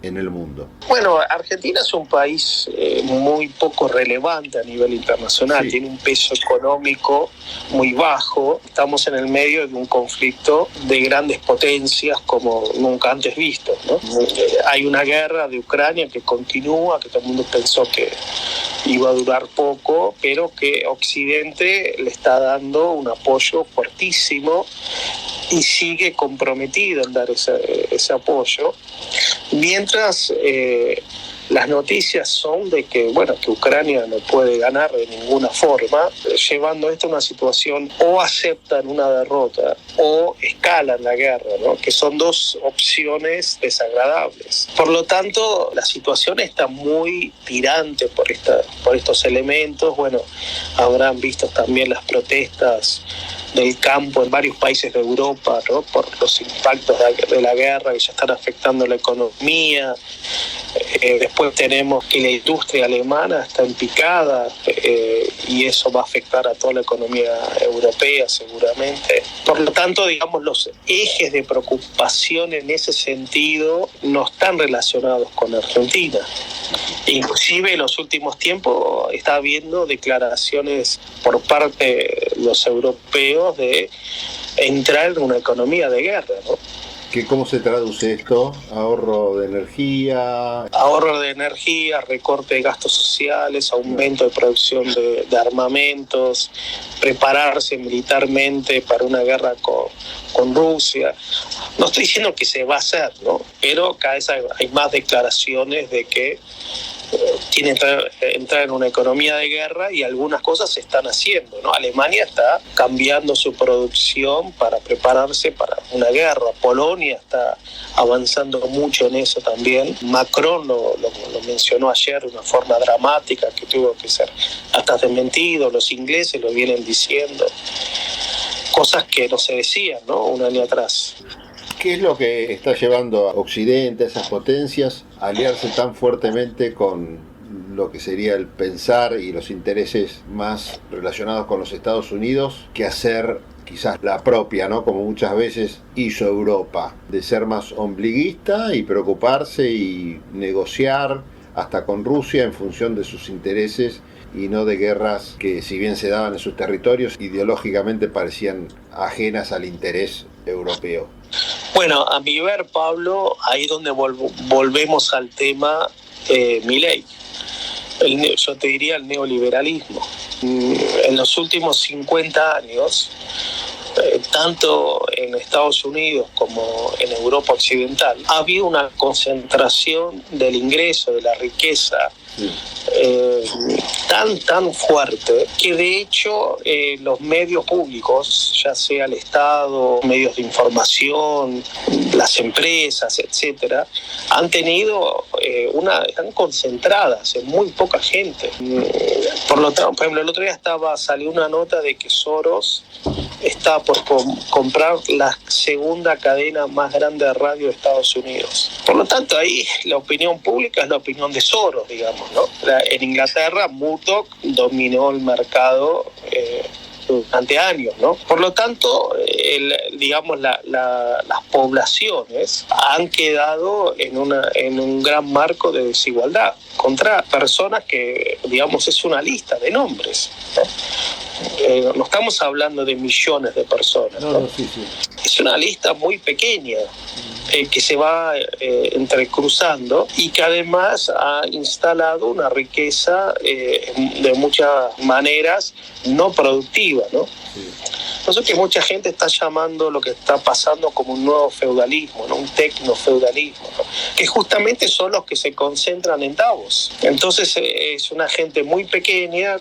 en el mundo? Bueno, Argentina es un país muy poco relevante a nivel internacional, sí. Tiene un peso económico muy bajo, estamos en el medio de un conflicto de grandes potencias como nunca antes visto, ¿no? Hay una guerra de Ucrania que continúa, que todo el mundo pensó que iba a durar poco, pero que Occidente le está dando un apoyo fuertísimo y sigue comprometido en dar ese apoyo, mientras las noticias son de que, bueno, que Ucrania no puede ganar de ninguna forma, llevando esto a una situación o aceptan una derrota o escalan la guerra, ¿no? Que son 2 opciones desagradables. Por lo tanto, la situación está muy tirante por estos elementos. Bueno, habrán visto también las protestas del campo en varios países de Europa, ¿no? Por los impactos de la guerra que ya están afectando la economía. Después tenemos que la industria alemana está en picada y eso va a afectar a toda la economía europea seguramente. Por lo tanto, digamos, los ejes de preocupación en ese sentido no están relacionados con Argentina. Inclusive en los últimos tiempos está habiendo declaraciones por parte de los europeos de entrar en una economía de guerra, ¿no? ¿Cómo se traduce esto? ¿Ahorro de energía? Ahorro de energía, recorte de gastos sociales, aumento de producción de armamentos, prepararse militarmente para una guerra con Rusia. No estoy diciendo que se va a hacer, ¿no? Pero cada vez hay más declaraciones de que tiene que entrar en una economía de guerra y algunas cosas se están haciendo, ¿no? Alemania está cambiando su producción para prepararse para una guerra. Polonia está avanzando mucho en eso también. Macron lo mencionó ayer de una forma dramática que tuvo que ser hasta desmentido. Los ingleses lo vienen diciendo. Cosas que no se decían, ¿no? Un año atrás. ¿Qué es lo que está llevando a Occidente, a esas potencias, a aliarse tan fuertemente con lo que sería el pensar y los intereses más relacionados con los Estados Unidos que hacer quizás la propia, ¿no? Como muchas veces hizo Europa, de ser más ombliguista y preocuparse y negociar hasta con Rusia en función de sus intereses y no de guerras que, si bien se daban en sus territorios, ideológicamente parecían ajenas al interés europeo? Bueno, a mi ver, Pablo, ahí es donde volvemos al tema Milei. Yo te diría el neoliberalismo. En los últimos 50 años, tanto en Estados Unidos como en Europa Occidental, ha habido una concentración del ingreso, de la riqueza, tan fuerte que de hecho los medios públicos, ya sea el Estado, medios de información, las empresas, etcétera, han tenido están concentradas en muy poca gente. Por ejemplo, el otro día salió una nota de que Soros está por comprar la segunda cadena más grande de radio de Estados Unidos. Por lo tanto, ahí la opinión pública es la opinión de Soros, digamos, ¿no? En Inglaterra, Murdoch dominó el mercado durante años, ¿no? Por lo tanto, las poblaciones han quedado en un gran marco de desigualdad contra personas que, digamos, es una lista de nombres, ¿no? No estamos hablando de millones de personas, ¿no? Sí. Es una lista muy pequeña que se va entrecruzando y que además ha instalado una riqueza de muchas maneras no productiva, ¿no? Sí. Por eso que mucha gente está llamando lo que está pasando como un nuevo feudalismo, ¿no? Un tecnofeudalismo, ¿no? Que justamente son los que se concentran en Davos. Entonces es una gente muy pequeña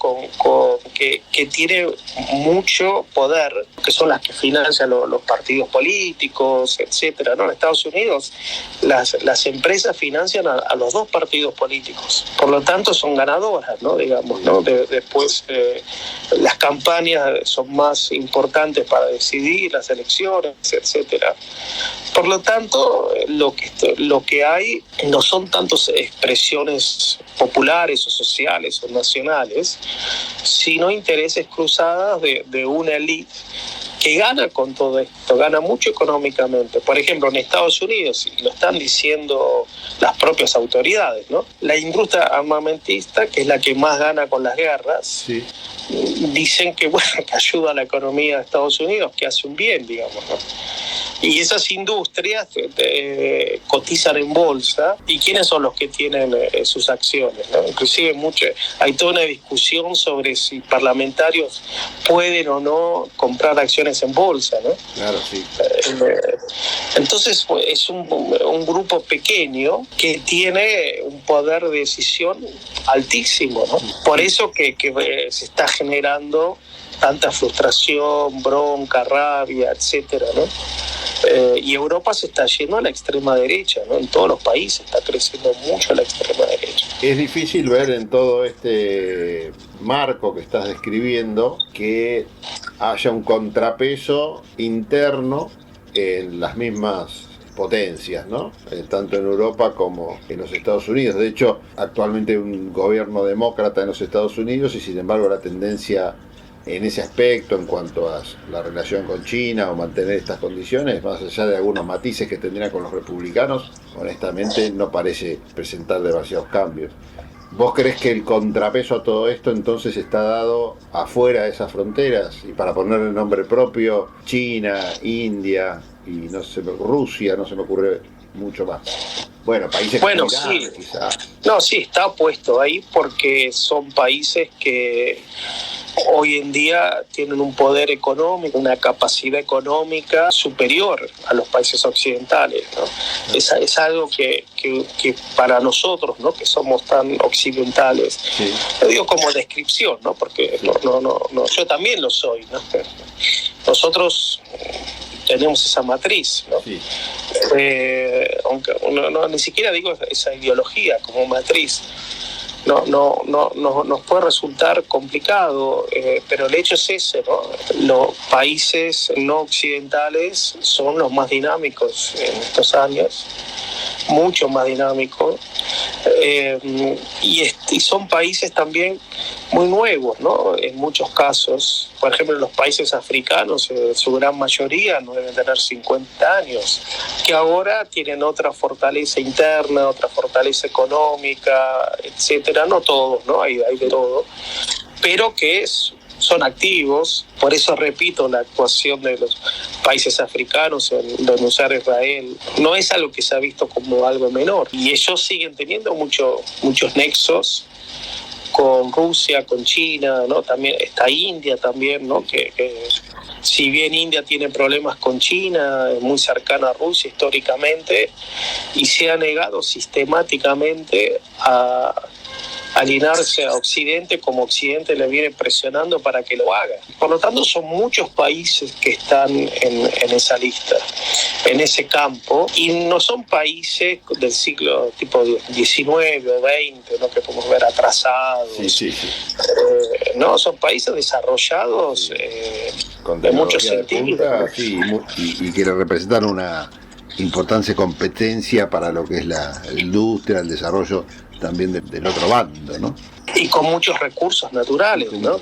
que tiene mucho poder, que son las que financian los partidos políticos, etcétera, ¿no? En Estados Unidos las empresas financian a los dos partidos políticos, por lo tanto son ganadoras, ¿no? Digamos, ¿no? Después las campañas son más importantes para decidir las elecciones, etcétera. Por lo tanto, lo que hay no son tantas expresiones populares o sociales o nacionales, sino intereses cruzados de una élite que gana con todo esto, gana mucho económicamente. Por ejemplo, en Estados Unidos, y lo están diciendo las propias autoridades, ¿no? La industria armamentista, que es la que más gana con las guerras, sí, dicen que, bueno, que ayuda a la economía de Estados Unidos, que hace un bien, digamos, ¿no? Y esas industrias cotizan en bolsa. ¿Y quiénes son los que tienen sus acciones, ¿no? Inclusive hay toda una discusión sobre si parlamentarios pueden o no comprar acciones en bolsa, ¿no? Claro, sí. Entonces es un grupo pequeño que tiene un poder de decisión altísimo, ¿no? Por eso que se está generando tanta frustración, bronca, rabia, etcétera, ¿no? Y Europa se está yendo a la extrema derecha, ¿no? En todos los países está creciendo mucho la extrema derecha. Es difícil ver en todo este marco que estás describiendo que haya un contrapeso interno en las mismas potencias, ¿no? Tanto en Europa como en los Estados Unidos. De hecho, actualmente hay un gobierno demócrata en los Estados Unidos y sin embargo la tendencia en ese aspecto, en cuanto a la relación con China o mantener estas condiciones, más allá de algunos matices que tendrían con los republicanos, honestamente no parece presentar demasiados cambios. ¿Vos crees que el contrapeso a todo esto entonces está dado afuera de esas fronteras? Y para ponerle nombre propio, China, India y Rusia, no se me ocurre mucho más. Bueno, países sí, quizás. No, sí, está puesto ahí porque son países que hoy en día tienen un poder económico, una capacidad económica superior a los países occidentales, ¿no? Es algo que para nosotros, ¿no? Que somos tan occidentales, sí, lo digo como descripción, ¿no? Porque no, yo también lo soy, ¿no? Nosotros tenemos esa matriz, ¿no? Sí. Aunque ni siquiera digo esa ideología como matriz. Nos puede resultar complicado, pero el hecho es ese, ¿no? Los países no occidentales son los más dinámicos en estos años, mucho más dinámicos, y son países también muy nuevos, ¿no? En muchos casos, por ejemplo, los países africanos, su gran mayoría no deben tener 50 años, que ahora tienen otra fortaleza interna, otra fortaleza económica, etcétera. No todos, ¿no? Hay de todo, pero que son activos. Por eso repito, la actuación de los países africanos en denunciar a Israel no es algo que se ha visto como algo menor, y ellos siguen teniendo muchos nexos con Rusia, con China, ¿no? También está India también, ¿no? Que si bien India tiene problemas con China, es muy cercana a Rusia históricamente, y se ha negado sistemáticamente a alinearse a Occidente como Occidente le viene presionando para que lo haga. Por lo tanto, son muchos países que están en esa lista, en ese campo, y no son países del siglo tipo 19 o 20, ¿no? Que podemos ver atrasados. Sí. ¿no? Son países desarrollados en muchos sentidos. Sí, y que representan una importante competencia para lo que es la industria, el desarrollo también del otro bando, ¿no? Y con muchos recursos naturales, ¿no?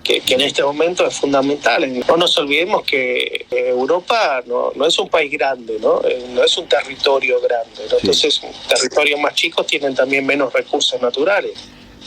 Que en este momento es fundamental. No nos olvidemos que Europa no es un país grande, ¿no? No es un territorio grande, ¿no? Entonces, territorios más chicos tienen también menos recursos naturales.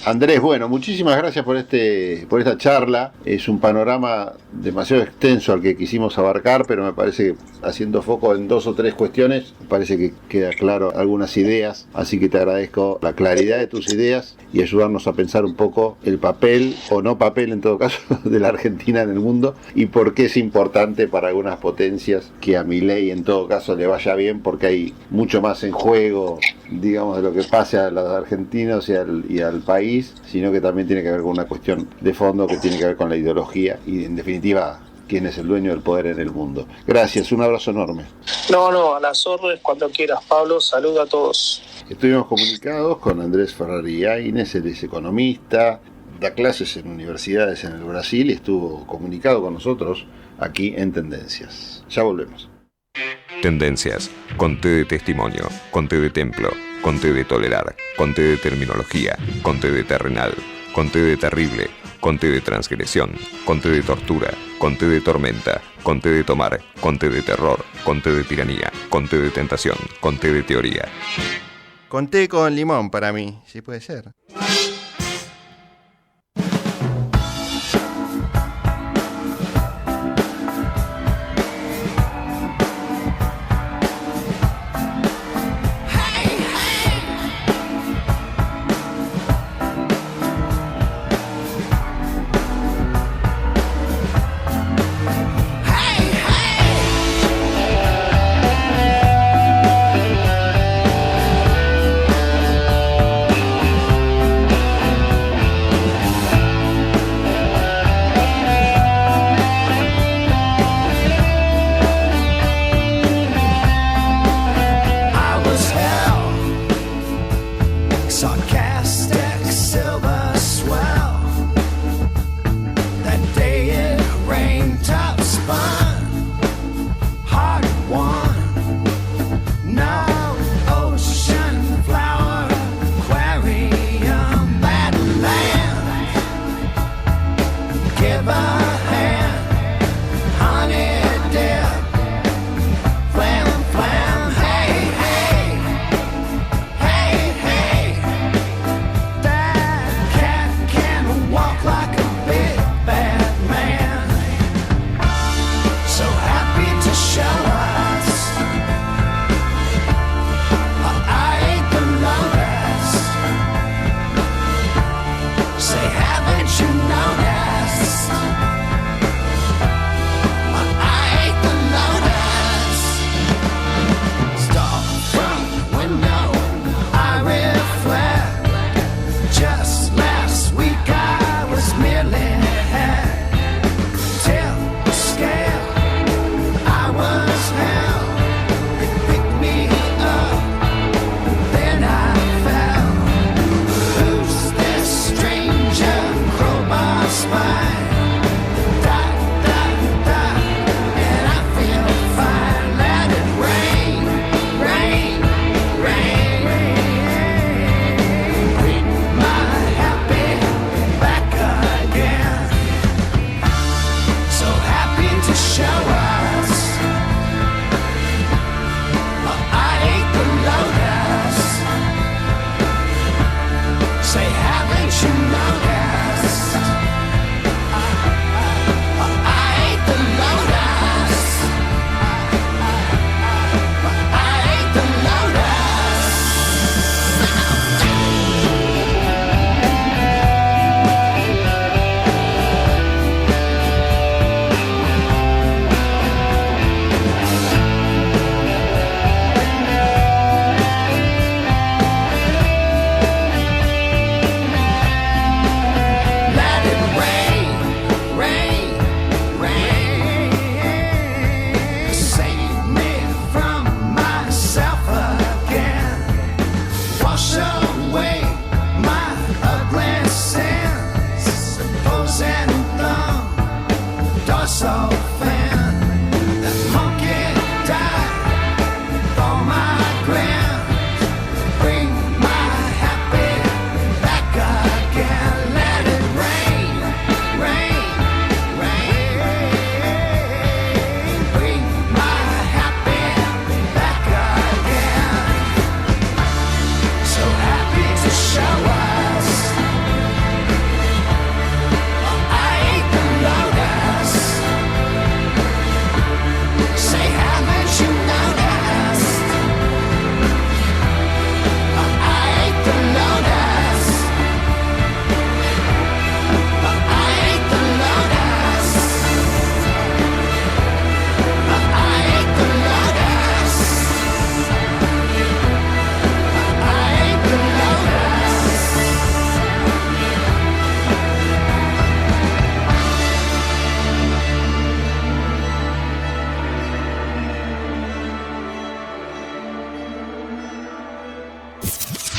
Andrés, bueno, muchísimas gracias por esta charla. Es un panorama demasiado extenso al que quisimos abarcar, pero me parece que haciendo foco en 2 o 3 cuestiones, me parece que queda claro algunas ideas, así que te agradezco la claridad de tus ideas y ayudarnos a pensar un poco el papel, o no papel en todo caso, de la Argentina en el mundo y por qué es importante para algunas potencias que a Milei en todo caso le vaya bien, porque hay mucho más en juego, digamos, de lo que pase a los argentinos y al país, sino que también tiene que ver con una cuestión de fondo que tiene que ver con la ideología y, en definitiva, quién es el dueño del poder en el mundo. Gracias, un abrazo enorme. No, a las órdenes cuando quieras, Pablo. Saludo a todos. Estuvimos comunicados con Andrés Ferrari Áñez, él es economista, da clases en universidades en el Brasil y estuvo comunicado con nosotros aquí en Tendencias. Ya volvemos. Tendencias, con T de testimonio, con T de templo, con T de tolerar, con T de terminología, con T de terrenal, con T de terrible, con T de transgresión, con T de tortura, con T de tormenta, con T de tomar, con T de terror, con T de tiranía, con T de tentación, con T de teoría. Con té con limón para mí, sí puede ser.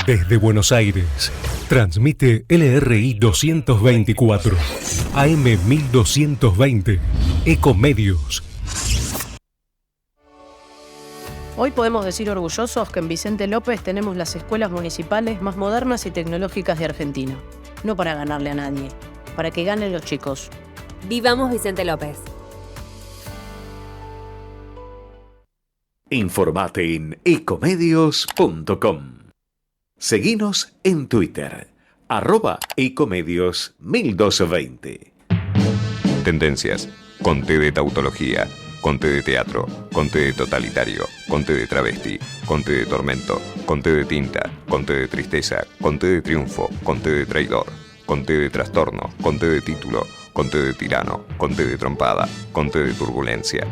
Desde Buenos Aires, transmite LRI 224, AM 1220, Ecomedios. Hoy podemos decir orgullosos que en Vicente López tenemos las escuelas municipales más modernas y tecnológicas de Argentina. No para ganarle a nadie, para que ganen los chicos. Vivamos Vicente López. Informate en ecomedios.com. Seguinos en Twitter, @ecomedios1220. Tendencias. Conté de tautología. Conté de teatro. Conté de totalitario. Conté de travesti. Conté de tormento. Conté de tinta. Conté de tristeza. Conté de triunfo. Conté de traidor. Conté de trastorno. Conté de título. Conté de tirano. Conté de trompada. Conté de turbulencia.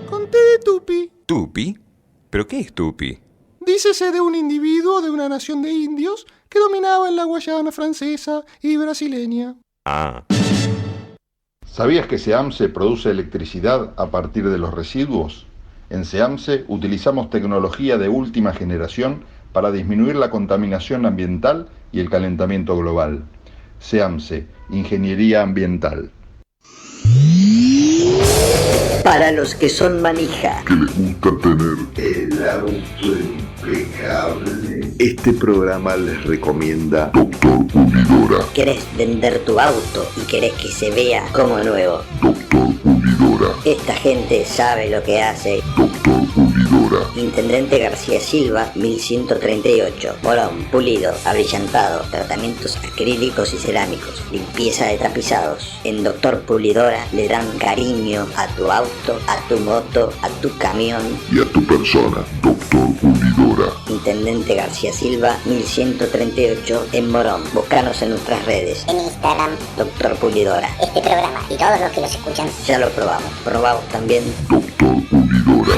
Conté de tupi. ¿Tupi? ¿Pero qué es tupi? Dícese de un individuo de una nación de indios que dominaba en la Guayana francesa y brasileña. Ah. ¿Sabías que SEAMSE produce electricidad a partir de los residuos? En SEAMSE utilizamos tecnología de última generación para disminuir la contaminación ambiental y el calentamiento global. SEAMSE, Ingeniería Ambiental. Para los que son manija, que les gusta tener el auto impecable, este programa les recomienda Doctor Pulidora. querés vender tu auto y querés que se vea como nuevo. Doctor Pulidora. Esta gente sabe lo que hace. Doctor Pulidora. Intendente García Silva, 1138. Morón, pulido, abrillantado, tratamientos acrílicos y cerámicos, limpieza de tapizados. En Doctor Pulidora le dan cariño a tu auto, a tu moto, a tu camión y a tu persona. Doctor Pulidora. Intendente García Silva, 1138 en Morón. Búscanos en nuestras redes. En Instagram, Doctor Pulidora. Este programa y todos los que los escuchan. Ya lo probamos. Probamos también. Doctor Pulidora.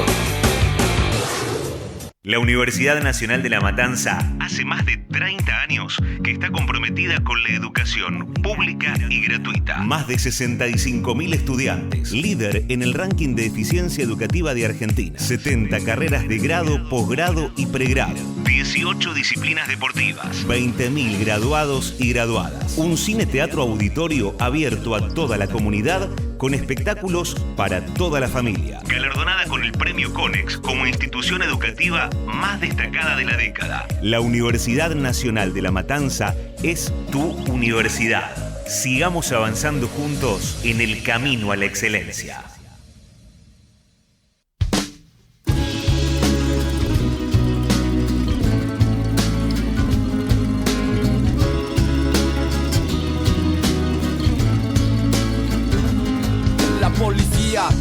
La Universidad Nacional de La Matanza hace más de 30 años que está comprometida con la educación pública y gratuita. Más de 65.000 estudiantes, líder en el ranking de eficiencia educativa de Argentina. 70 carreras de grado, posgrado y pregrado. 18 disciplinas deportivas. 20.000 graduados y graduadas. Un cine-teatro auditorio abierto a toda la comunidad con espectáculos para toda la familia. Galardonada con el Premio Conex como institución educativa más destacada de la década. La Universidad Nacional de La Matanza es tu universidad. Sigamos avanzando juntos en el camino a la excelencia.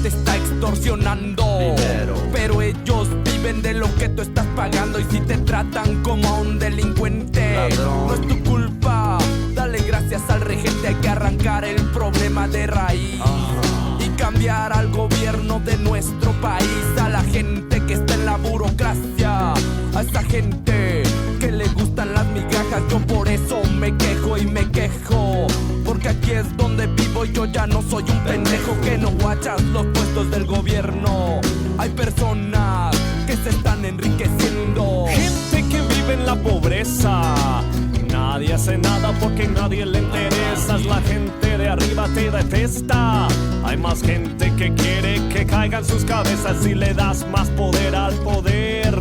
Te está extorsionando dinero, pero ellos viven de lo que tú estás pagando. Y si te tratan como a un delincuente, ladrón, no es tu culpa. Dale gracias al regente. Hay que arrancar el problema de raíz y cambiar al gobierno de nuestro país. A la gente que está en la burocracia, a esa gente que le gustan las migajas. Yo por eso me quejo y me quejo, porque aquí es donde vivo y yo ya no soy un pendejo que no guachas los puestos del gobierno. Hay personas que se están enriqueciendo, gente que vive en la pobreza. Nadie hace nada porque nadie le interesa. La gente de arriba te detesta. Hay más gente que quiere que caigan sus cabezas. Si le das más poder al poder,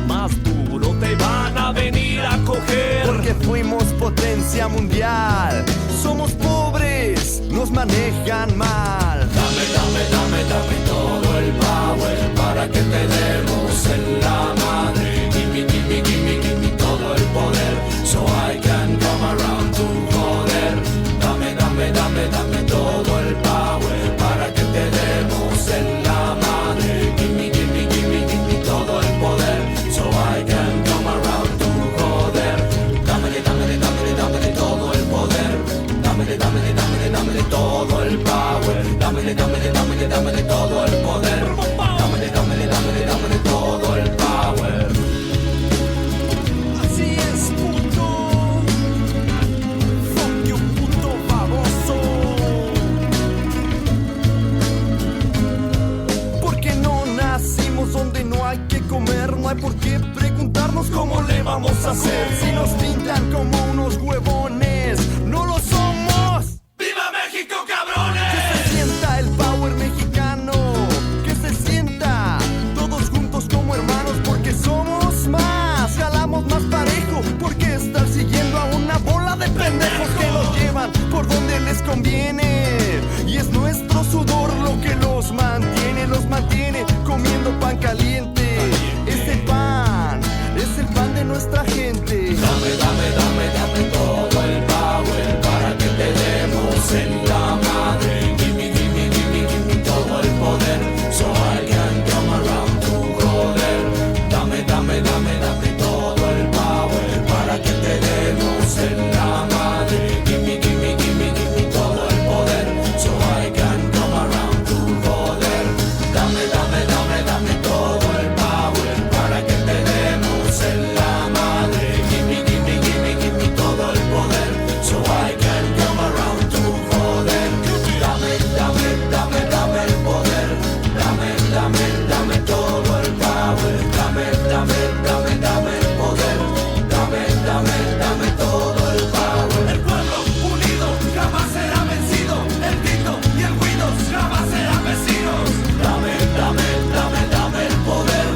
más duro te van a venir a coger. Porque fuimos potencia mundial. Somos pobres, nos manejan mal. Dame, dame, dame, dame todo el power para que te demos en la madre. Gimme, gimme, gimme, gimme todo el poder, so I can come around to joder. Dame, dame, dame, dame todo el power para que te demos en la madre. Gimme, gimme, gimme, gimme todo el poder, so I can come around to joder. Dámele, dámele, dámele, dámele todo el poder. Dámele, dámele, dámele, dámele todo el power. Dámele, dámele, dámele, dámele todo el poder. Dámele, dámele, dámele, dámele todo el power. Así es, puto. Fuck you, puto baboso. Porque no nacimos donde no hay que comer. No hay por qué preguntarnos sabemos cómo le vamos a hacer. Si nos pintan como unos huevones, no lo somos. ¡Viva México, cabrones! Que se sienta el power mexicano, que se sienta todos juntos como hermanos, porque somos más, jalamos más parejo, porque estar siguiendo a una bola de pendejos que nos llevan por donde les conviene. Y es nuestro sudor lo que los mantiene comiendo pan caliente. Ese pan es el pan de nuestra gente. Dame, dame, dame, dame todo el power para que te demos en la madre. Gimme, gimme, gimme, gimme todo el poder, so I can come around to joder. Dame, dame, dame, dame todo el power para que te demos en la madre. Gimme, gimme, gimme, gimme todo el poder, so I can come around to joder. Dame, dame, dame, dame todo el power para que te demos en la madre. Gimme, gimme, gimme, gimme todo el poder, so I can come around to joder. Dame, dame, dame, dame el poder. Dame, dame, dame todo el power. Dame, dame, dame, dame el poder. Dame, dame, dame todo el power. El pueblo unido jamás será vencido. El grito y el ruido jamás serán vecinos. Dame, dame, dame, dame el poder.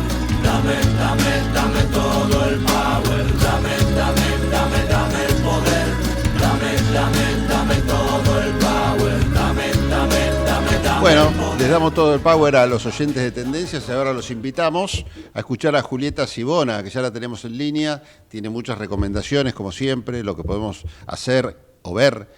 Dame, dame, dame todo el power. Dame, dame, dame, dame el poder. Dame, dame, dame todo el power. Dame, dame, dame, dame. Bueno, les damos todo el power a los oyentes de Tendencias y ahora los invitamos a escuchar a Julieta Sibona, que ya la tenemos en línea. Tiene muchas recomendaciones, como siempre, lo que podemos hacer o ver,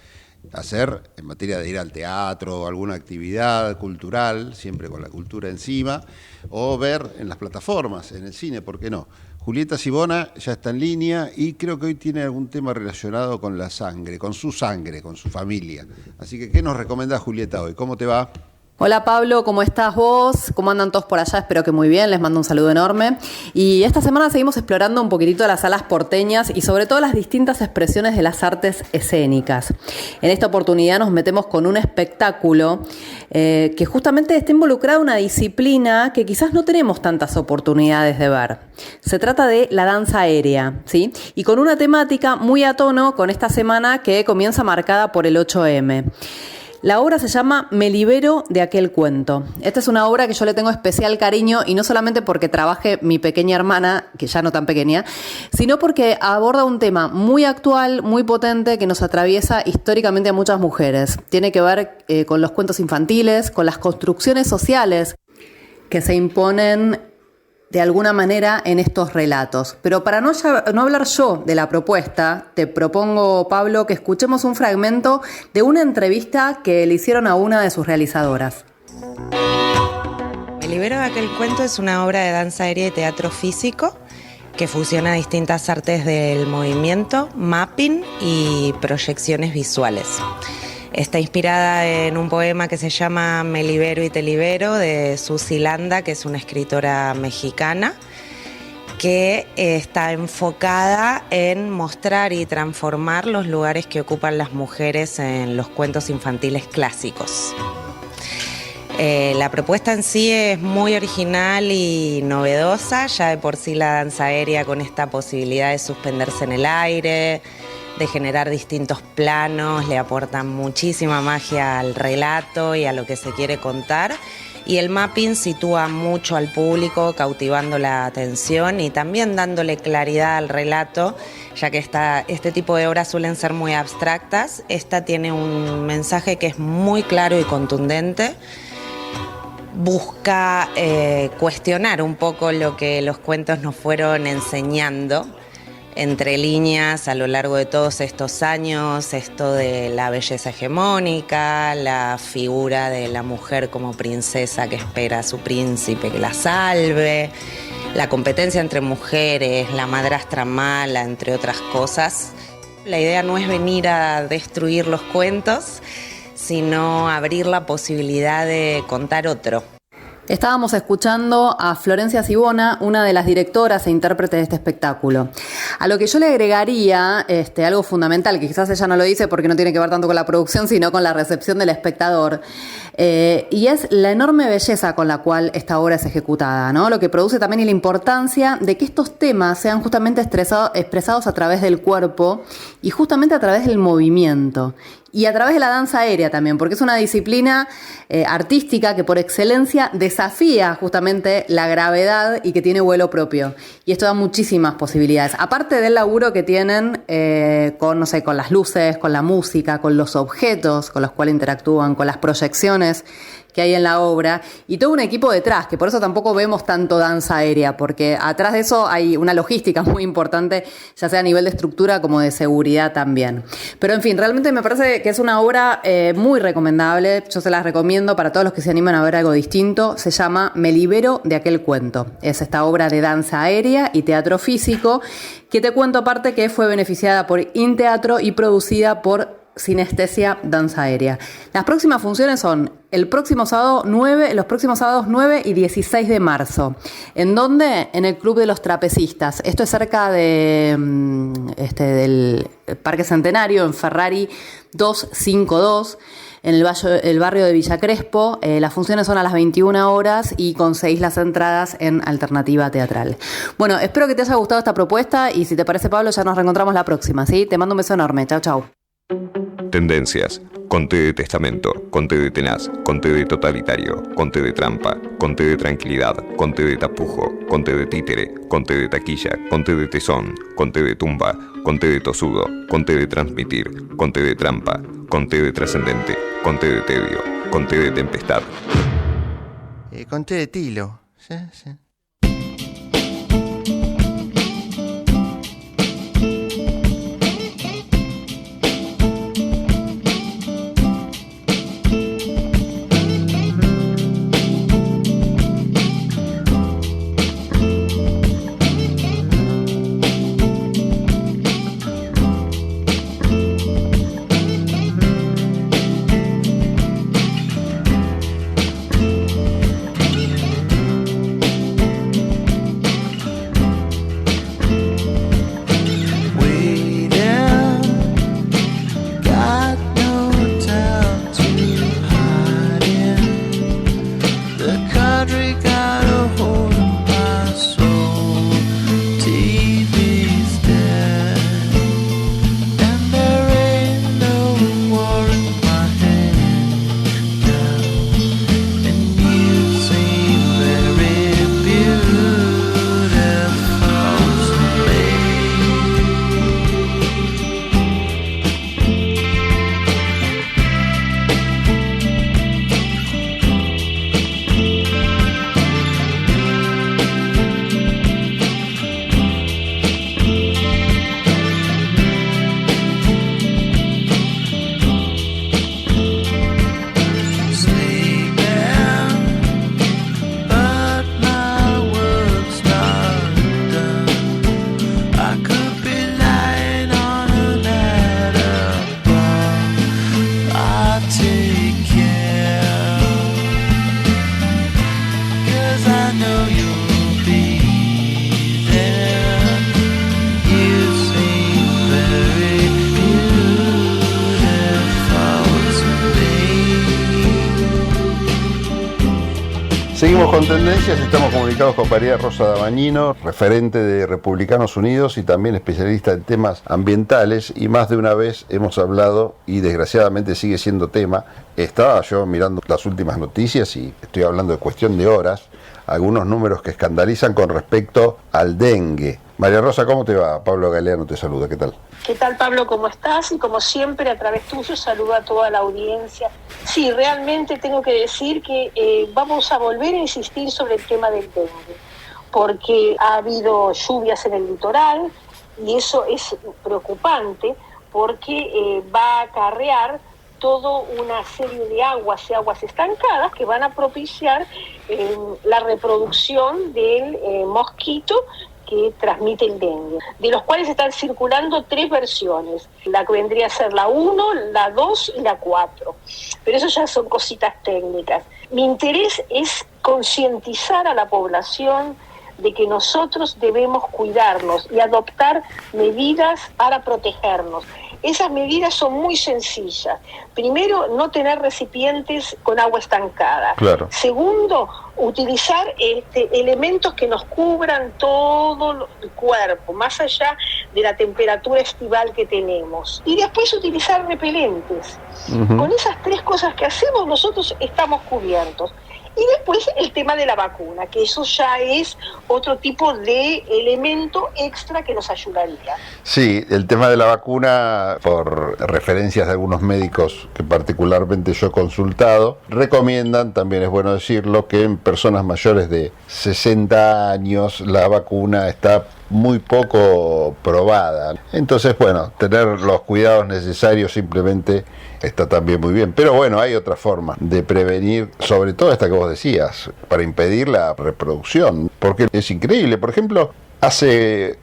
hacer en materia de ir al teatro, alguna actividad cultural, siempre con la cultura encima, o ver en las plataformas, en el cine, ¿por qué no? Julieta Sibona ya está en línea y creo que hoy tiene algún tema relacionado con la sangre, con su familia. Así que, ¿qué nos recomendás, Julieta, hoy? ¿Cómo te va? Hola Pablo, ¿cómo estás vos? ¿Cómo andan todos por allá? Espero que muy bien, les mando un saludo enorme. Y esta semana seguimos explorando un poquitito las salas porteñas y sobre todo las distintas expresiones de las artes escénicas. En esta oportunidad nos metemos con un espectáculo que justamente está involucrada en una disciplina que quizás no tenemos tantas oportunidades de ver. Se trata de la danza aérea, ¿sí? Y con una temática muy a tono con esta semana que comienza marcada por el 8M. La obra se llama Me libero de aquel cuento. Esta es una obra que yo le tengo especial cariño y no solamente porque trabaje mi pequeña hermana, que ya no tan pequeña, sino porque aborda un tema muy actual, muy potente, que nos atraviesa históricamente a muchas mujeres. Tiene que ver con los cuentos infantiles, con las construcciones sociales que se imponen de alguna manera en estos relatos. Pero para no hablar yo de la propuesta, te propongo, Pablo, que escuchemos un fragmento de una entrevista que le hicieron a una de sus realizadoras. Me libero de aquel cuento es una obra de danza aérea y teatro físico que fusiona distintas artes del movimiento, mapping y proyecciones visuales. Está inspirada en un poema que se llama Me libero y te libero de Susi Landa, que es una escritora mexicana, que está enfocada en mostrar y transformar los lugares que ocupan las mujeres en los cuentos infantiles clásicos. La propuesta en sí es muy original y novedosa, ya de por sí la danza aérea con esta posibilidad de suspenderse en el aire, de generar distintos planos, le aportan muchísima magia al relato y a lo que se quiere contar. Y el mapping sitúa mucho al público, cautivando la atención y también dándole claridad al relato, ya que este tipo de obras suelen ser muy abstractas. Esta tiene un mensaje que es muy claro y contundente. Busca cuestionar un poco lo que los cuentos nos fueron enseñando entre líneas a lo largo de todos estos años, esto de la belleza hegemónica, la figura de la mujer como princesa que espera a su príncipe que la salve, la competencia entre mujeres, la madrastra mala, entre otras cosas. La idea no es venir a destruir los cuentos, sino abrir la posibilidad de contar otro. Estábamos escuchando a Florencia Sibona, una de las directoras e intérpretes de este espectáculo. A lo que yo le agregaría algo fundamental, que quizás ella no lo dice porque no tiene que ver tanto con la producción, sino con la recepción del espectador, y es la enorme belleza con la cual esta obra es ejecutada, ¿no? Lo que produce también es la importancia de que estos temas sean justamente expresados a través del cuerpo y justamente a través del movimiento. Y a través de la danza aérea también, porque es una disciplina artística que por excelencia desafía justamente la gravedad y que tiene vuelo propio. Y esto da muchísimas posibilidades. Aparte del laburo que tienen con las luces, con la música, con los objetos con los cuales interactúan, con las proyecciones que hay en la obra, y todo un equipo detrás, que por eso tampoco vemos tanto danza aérea, porque atrás de eso hay una logística muy importante, ya sea a nivel de estructura como de seguridad también. Pero en fin, realmente me parece que es una obra muy recomendable, yo se las recomiendo para todos los que se animan a ver algo distinto. Se llama Me libero de aquel cuento. Es esta obra de danza aérea y teatro físico, que te cuento aparte que fue beneficiada por InTeatro y producida por Sinestesia Danza Aérea. Las próximas funciones son los próximos sábados 9 y 16 de marzo. ¿En dónde? En el Club de los Trapecistas. Esto es cerca del Parque Centenario, en Ferrari 252, en el barrio de Villa Crespo. Las funciones son a las 21 horas y conseguís las entradas en Alternativa Teatral. Bueno, espero que te haya gustado esta propuesta y si te parece, Pablo, ya nos reencontramos la próxima, ¿sí? Te mando un beso enorme. Chau, chau. Tendencias. Conté de testamento, conté de tenaz, conté de totalitario, conté de trampa, conté de tranquilidad, conté de tapujo, conté de títere, conté de taquilla, conté de tesón, conté de tumba, conté de tosudo, conté de transmitir, conté de trampa, conté de trascendente, conté de tedio, conté de tempestad. Conté de tilo. Sí, sí. Seguimos con Tendencias, estamos comunicados con María Rosa Dabañino, referente de Republicanos Unidos y también especialista en temas ambientales, y más de una vez hemos hablado, y desgraciadamente sigue siendo tema. Estaba yo mirando las últimas noticias y estoy hablando de cuestión de horas, algunos números que escandalizan con respecto al dengue. María Rosa, ¿cómo te va? Pablo Galeano te saluda, ¿qué tal? ¿Qué tal, Pablo? ¿Cómo estás? Y como siempre, a través tuyo, saludo a toda la audiencia. Sí, realmente tengo que decir que vamos a volver a insistir sobre el tema del dengue, porque ha habido lluvias en el litoral y eso es preocupante porque va a acarrear toda una serie de aguas estancadas que van a propiciar la reproducción del mosquito que transmite el dengue, de los cuales están circulando 3 versiones, la que vendría a ser la 1, la 2 y la 4, pero eso ya son cositas técnicas. Mi interés es concientizar a la población de que nosotros debemos cuidarnos y adoptar medidas para protegernos. Esas medidas son muy sencillas. Primero, no tener recipientes con agua estancada. Claro. Segundo, utilizar elementos que nos cubran todo el cuerpo, más allá de la temperatura estival que tenemos. Y después utilizar repelentes. Con esas 3 cosas que hacemos, nosotros estamos cubiertos. Y después el tema de la vacuna, que eso ya es otro tipo de elemento extra que nos ayudaría. Sí, el tema de la vacuna, por referencias de algunos médicos que particularmente yo he consultado, recomiendan, también es bueno decirlo, que en personas mayores de 60 años la vacuna está muy poco probada. Entonces, bueno, tener los cuidados necesarios simplemente está también muy bien. Pero bueno, hay otra forma de prevenir, sobre todo esta que vos decías, para impedir la reproducción. Porque es increíble. Por ejemplo, hace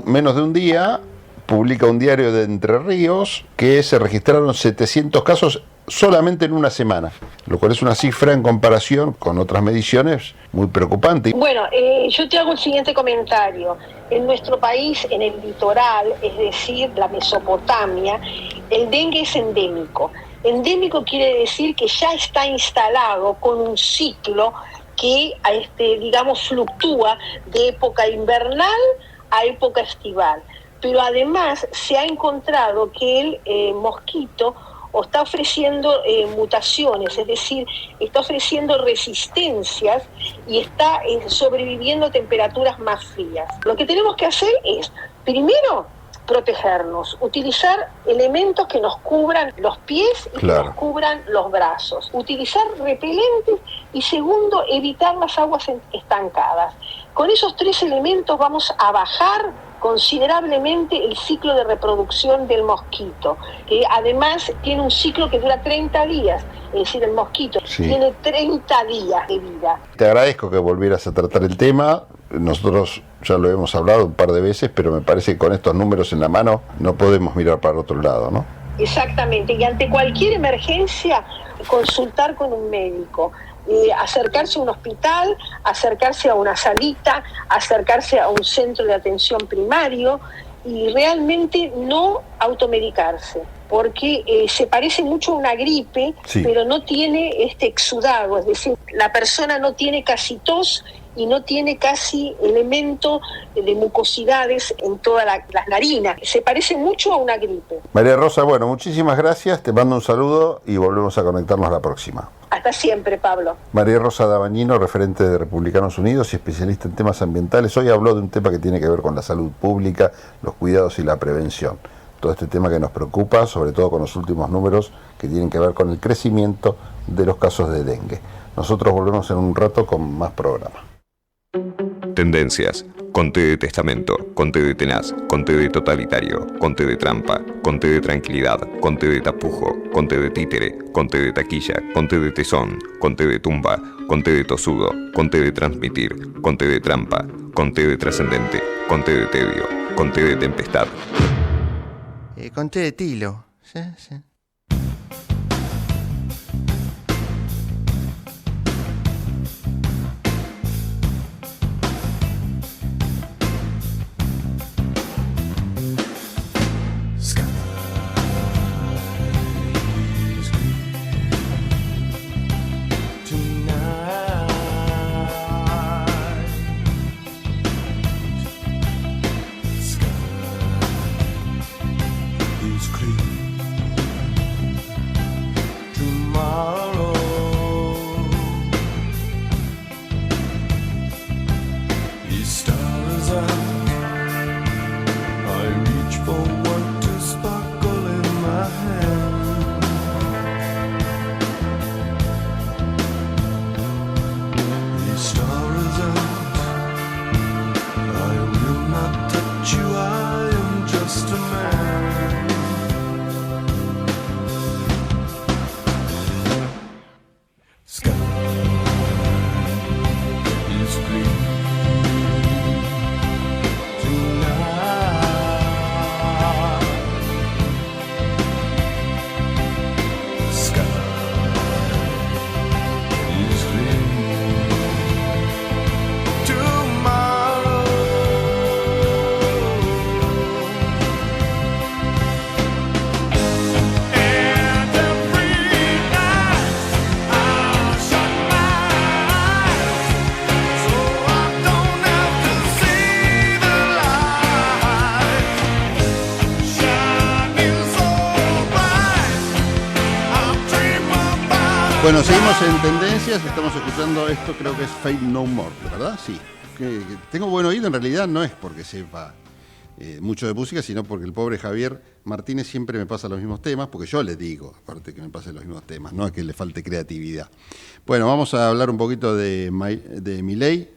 menos de un día publica un diario de Entre Ríos que se registraron 700 casos solamente en una semana, lo cual es una cifra en comparación con otras mediciones muy preocupante. Bueno, yo te hago el siguiente comentario. En nuestro país, en el litoral, es decir, la Mesopotamia, el dengue es endémico. Endémico quiere decir que ya está instalado con un ciclo que, digamos, fluctúa de época invernal a época estival. Pero además se ha encontrado que el mosquito está ofreciendo mutaciones, es decir, está ofreciendo resistencias y está sobreviviendo a temperaturas más frías. Lo que tenemos que hacer es, primero, protegernos, utilizar elementos que nos cubran los pies y que nos cubran los brazos, utilizar repelentes y segundo, evitar las aguas estancadas. Con esos 3 elementos vamos a bajar considerablemente el ciclo de reproducción del mosquito, que además tiene un ciclo que dura 30 días, es decir, el mosquito tiene 30 días de vida. Te agradezco que volvieras a tratar el tema. Nosotros ya lo hemos hablado un par de veces, pero me parece que con estos números en la mano no podemos mirar para otro lado, ¿no? Exactamente, y ante cualquier emergencia, consultar con un médico. Acercarse a un hospital, acercarse a una salita, acercarse a un centro de atención primario y realmente no automedicarse, porque se parece mucho a una gripe, pero no tiene este exudado, es decir, la persona no tiene casi tos y no tiene casi elemento de mucosidades en todas las narinas. Se parece mucho a una gripe. María Rosa, bueno, muchísimas gracias, te mando un saludo y volvemos a conectarnos la próxima. Hasta siempre, Pablo. María Rosa Dabañino, referente de Republicanos Unidos y especialista en temas ambientales, hoy habló de un tema que tiene que ver con la salud pública, los cuidados y la prevención. Todo este tema que nos preocupa, sobre todo con los últimos números que tienen que ver con el crecimiento de los casos de dengue. Nosotros volvemos en un rato con más programa. Tendencias. Conté de testamento, conté de tenaz, conté de totalitario, conté de trampa, conté de tranquilidad, conté de tapujo, conté de títere, conté de taquilla, conté de tesón, conté de tumba, conté de tosudo, conté de transmitir, conté de trampa, conté de trascendente, conté de tedio, conté de tempestad. Conté de tilo. Sí. Bueno, seguimos en tendencias, estamos escuchando esto, creo que es Fate No More, ¿verdad? Sí. Que tengo buen oído, en realidad no es porque sepa mucho de música, sino porque el pobre Javier Martínez siempre me pasa los mismos temas, porque yo le digo, aparte que me pasen los mismos temas, no es que le falte creatividad. Bueno, vamos a hablar un poquito de Milei.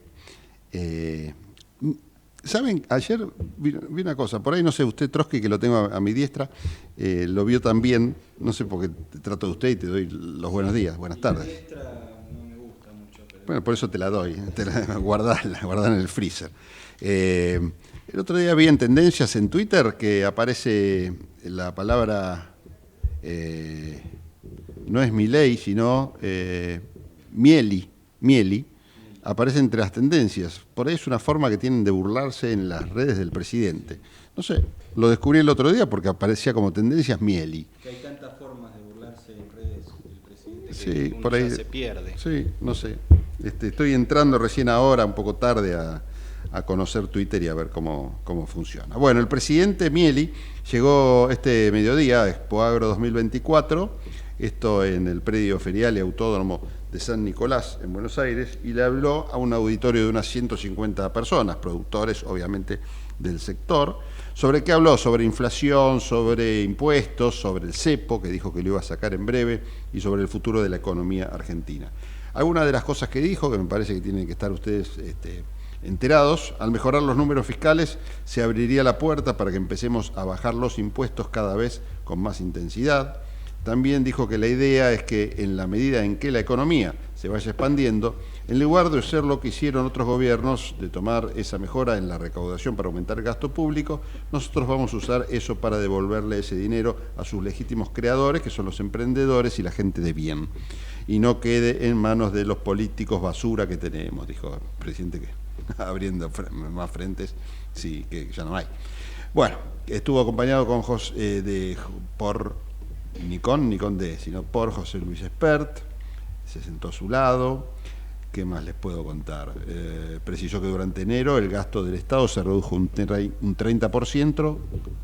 ¿Saben? Ayer vi una cosa, por ahí no sé, usted Trotsky, que lo tengo a mi diestra, lo vio también, no sé por qué te trato de usted y te doy los buenos días, buenas tardes. No me gusta mucho, pero... Bueno, por eso te la doy, guardá en el freezer. El otro día vi en tendencias en Twitter que aparece la palabra, no es Milei, sino Mieli, aparece entre las tendencias. Por ahí es una forma que tienen de burlarse en las redes del presidente. No sé, lo descubrí el otro día porque aparecía como tendencias Mieli. Que hay tantas formas de burlarse en redes del presidente que Sí, uno por ahí ya se pierde. Sí, no sé. Estoy entrando recién ahora, un poco tarde, a conocer Twitter y a ver cómo funciona. Bueno, el presidente Mieli llegó este mediodía a Expoagro 2024, esto en el predio ferial y autódromo de San Nicolás, en Buenos Aires, y le habló a un auditorio de unas 150 personas, productores, obviamente, del sector. ¿Sobre qué habló? Sobre inflación, sobre impuestos, sobre el cepo, que dijo que lo iba a sacar en breve, y sobre el futuro de la economía argentina. Algunas de las cosas que dijo, que me parece que tienen que estar ustedes enterados: al mejorar los números fiscales se abriría la puerta para que empecemos a bajar los impuestos cada vez con más intensidad. También dijo que la idea es que en la medida en que la economía se vaya expandiendo, en lugar de hacer lo que hicieron otros gobiernos, de tomar esa mejora en la recaudación para aumentar el gasto público, nosotros vamos a usar eso para devolverle ese dinero a sus legítimos creadores, que son los emprendedores y la gente de bien, y no quede en manos de los políticos basura que tenemos, dijo el presidente, que abriendo más frentes, sí, que ya no hay. Bueno, estuvo acompañado con por José Luis Espert, se sentó a su lado. ¿Qué más les puedo contar? Precisó que durante enero el gasto del Estado se redujo un 30%,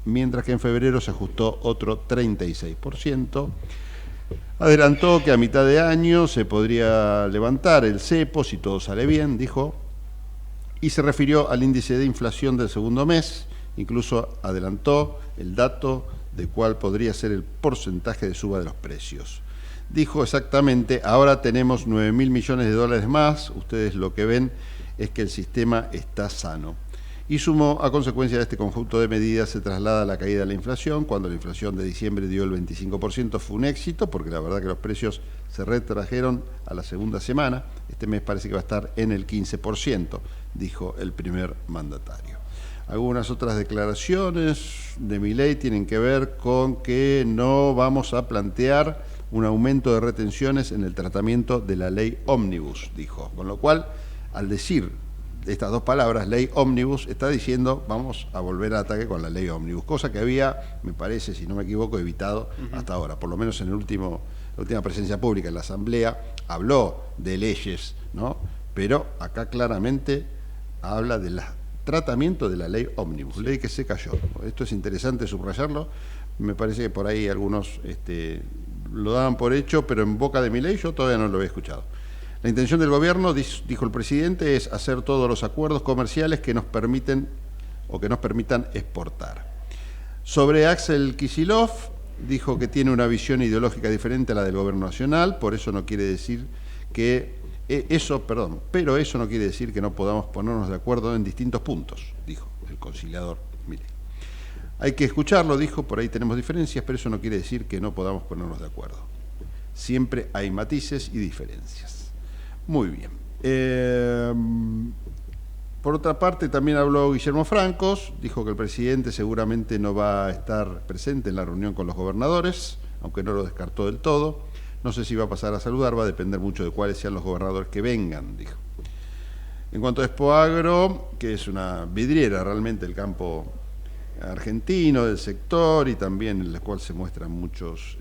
mientras que en febrero se ajustó otro 36%. Adelantó que a mitad de año se podría levantar el cepo si todo sale bien, dijo, y se refirió al índice de inflación del segundo mes. Incluso adelantó el dato de cuál podría ser el porcentaje de suba de los precios. Dijo exactamente: ahora tenemos 9.000 millones de dólares más, ustedes lo que ven es que el sistema está sano. Y sumó: a consecuencia de este conjunto de medidas se traslada la caída de la inflación. Cuando la inflación de diciembre dio el 25% fue un éxito, porque la verdad que los precios se retrajeron a la segunda semana. Este mes parece que va a estar en el 15%, dijo el primer mandatario. Algunas otras declaraciones de Milei tienen que ver con que no vamos a plantear un aumento de retenciones en el tratamiento de la ley ómnibus, dijo. Con lo cual, al decir estas dos palabras, ley ómnibus, está diciendo vamos a volver al ataque con la ley ómnibus, cosa que había, me parece, si no me equivoco, evitado hasta ahora. Por lo menos en la última presencia pública en la Asamblea habló de leyes, ¿no? Pero acá claramente habla de tratamiento de la ley ómnibus, ley que se cayó. Esto es interesante subrayarlo. Me parece que por ahí algunos lo daban por hecho, pero en boca de Milei yo todavía no lo he escuchado. La intención del gobierno, dijo el presidente, es hacer todos los acuerdos comerciales que nos permitan exportar. Sobre Axel Kicillof, dijo que tiene una visión ideológica diferente a la del gobierno nacional, por eso no quiere decir que pero eso no quiere decir que no podamos ponernos de acuerdo en distintos puntos, dijo el conciliador Milei. Hay que escucharlo, dijo, por ahí tenemos diferencias, pero eso no quiere decir que no podamos ponernos de acuerdo. Siempre hay matices y diferencias. Muy bien. Por otra parte, también habló Guillermo Francos, dijo que el presidente seguramente no va a estar presente en la reunión con los gobernadores, aunque no lo descartó del todo. No sé si va a pasar a saludar, va a depender mucho de cuáles sean los gobernadores que vengan, dijo. En cuanto a Expoagro, que es una vidriera realmente el campo argentino, del sector, y también en la cual se muestran muchos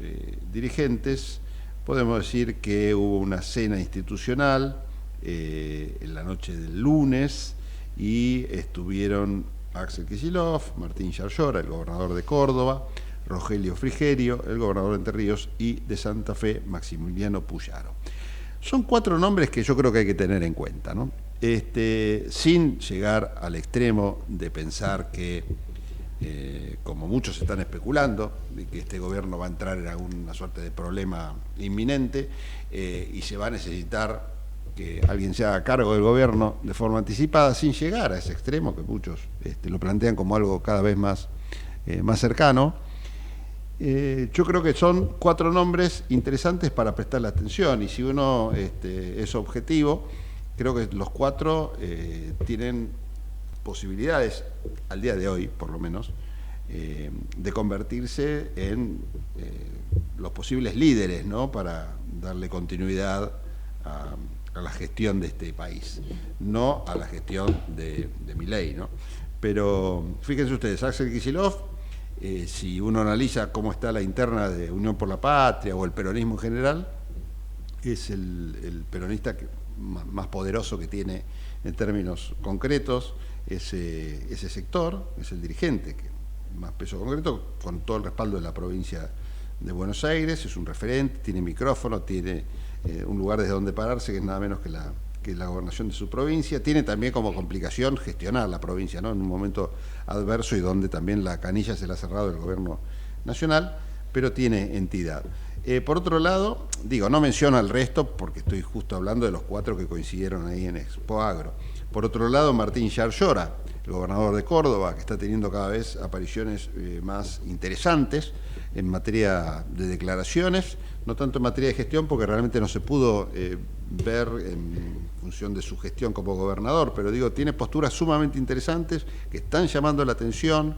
dirigentes, podemos decir que hubo una cena institucional en la noche del lunes, y estuvieron Axel Kicillof, Martín Yarlora, el gobernador de Córdoba, Rogelio Frigerio, el gobernador de Entre Ríos, y de Santa Fe, Maximiliano Puyaro. Son 4 nombres que yo creo que hay que tener en cuenta, ¿no? Sin llegar al extremo de pensar que, como muchos están especulando, de que este gobierno va a entrar en alguna suerte de problema inminente y se va a necesitar que alguien se haga cargo del gobierno de forma anticipada, sin llegar a ese extremo, que muchos lo plantean como algo cada vez más cercano. Yo creo que son 4 nombres interesantes para prestarle atención, y si uno es objetivo, creo que los 4 tienen posibilidades, al día de hoy por lo menos, de convertirse en los posibles líderes, ¿no?, para darle continuidad a la gestión de este país, no a la gestión de Milei, ¿no? Pero fíjense ustedes, Axel Kicillof, si uno analiza cómo está la interna de Unión por la Patria o el peronismo en general, es el peronista más poderoso que tiene en términos concretos ese sector, es el dirigente que más peso concreto, con todo el respaldo de la provincia de Buenos Aires, es un referente, tiene micrófono, tiene un lugar desde donde pararse, que es nada menos que la gobernación de su provincia. Tiene también como complicación gestionar la provincia, ¿no?, en un momento adverso y donde también la canilla se la ha cerrado el gobierno nacional, pero tiene entidad. Por otro lado, no menciono al resto porque estoy justo hablando de los 4 que coincidieron ahí en Expo Agro. Por otro lado, Martín Yarlora, el gobernador de Córdoba, que está teniendo cada vez apariciones más interesantes en materia de declaraciones, no tanto en materia de gestión, porque realmente no se pudo ver en función de su gestión como gobernador, pero tiene posturas sumamente interesantes que están llamando la atención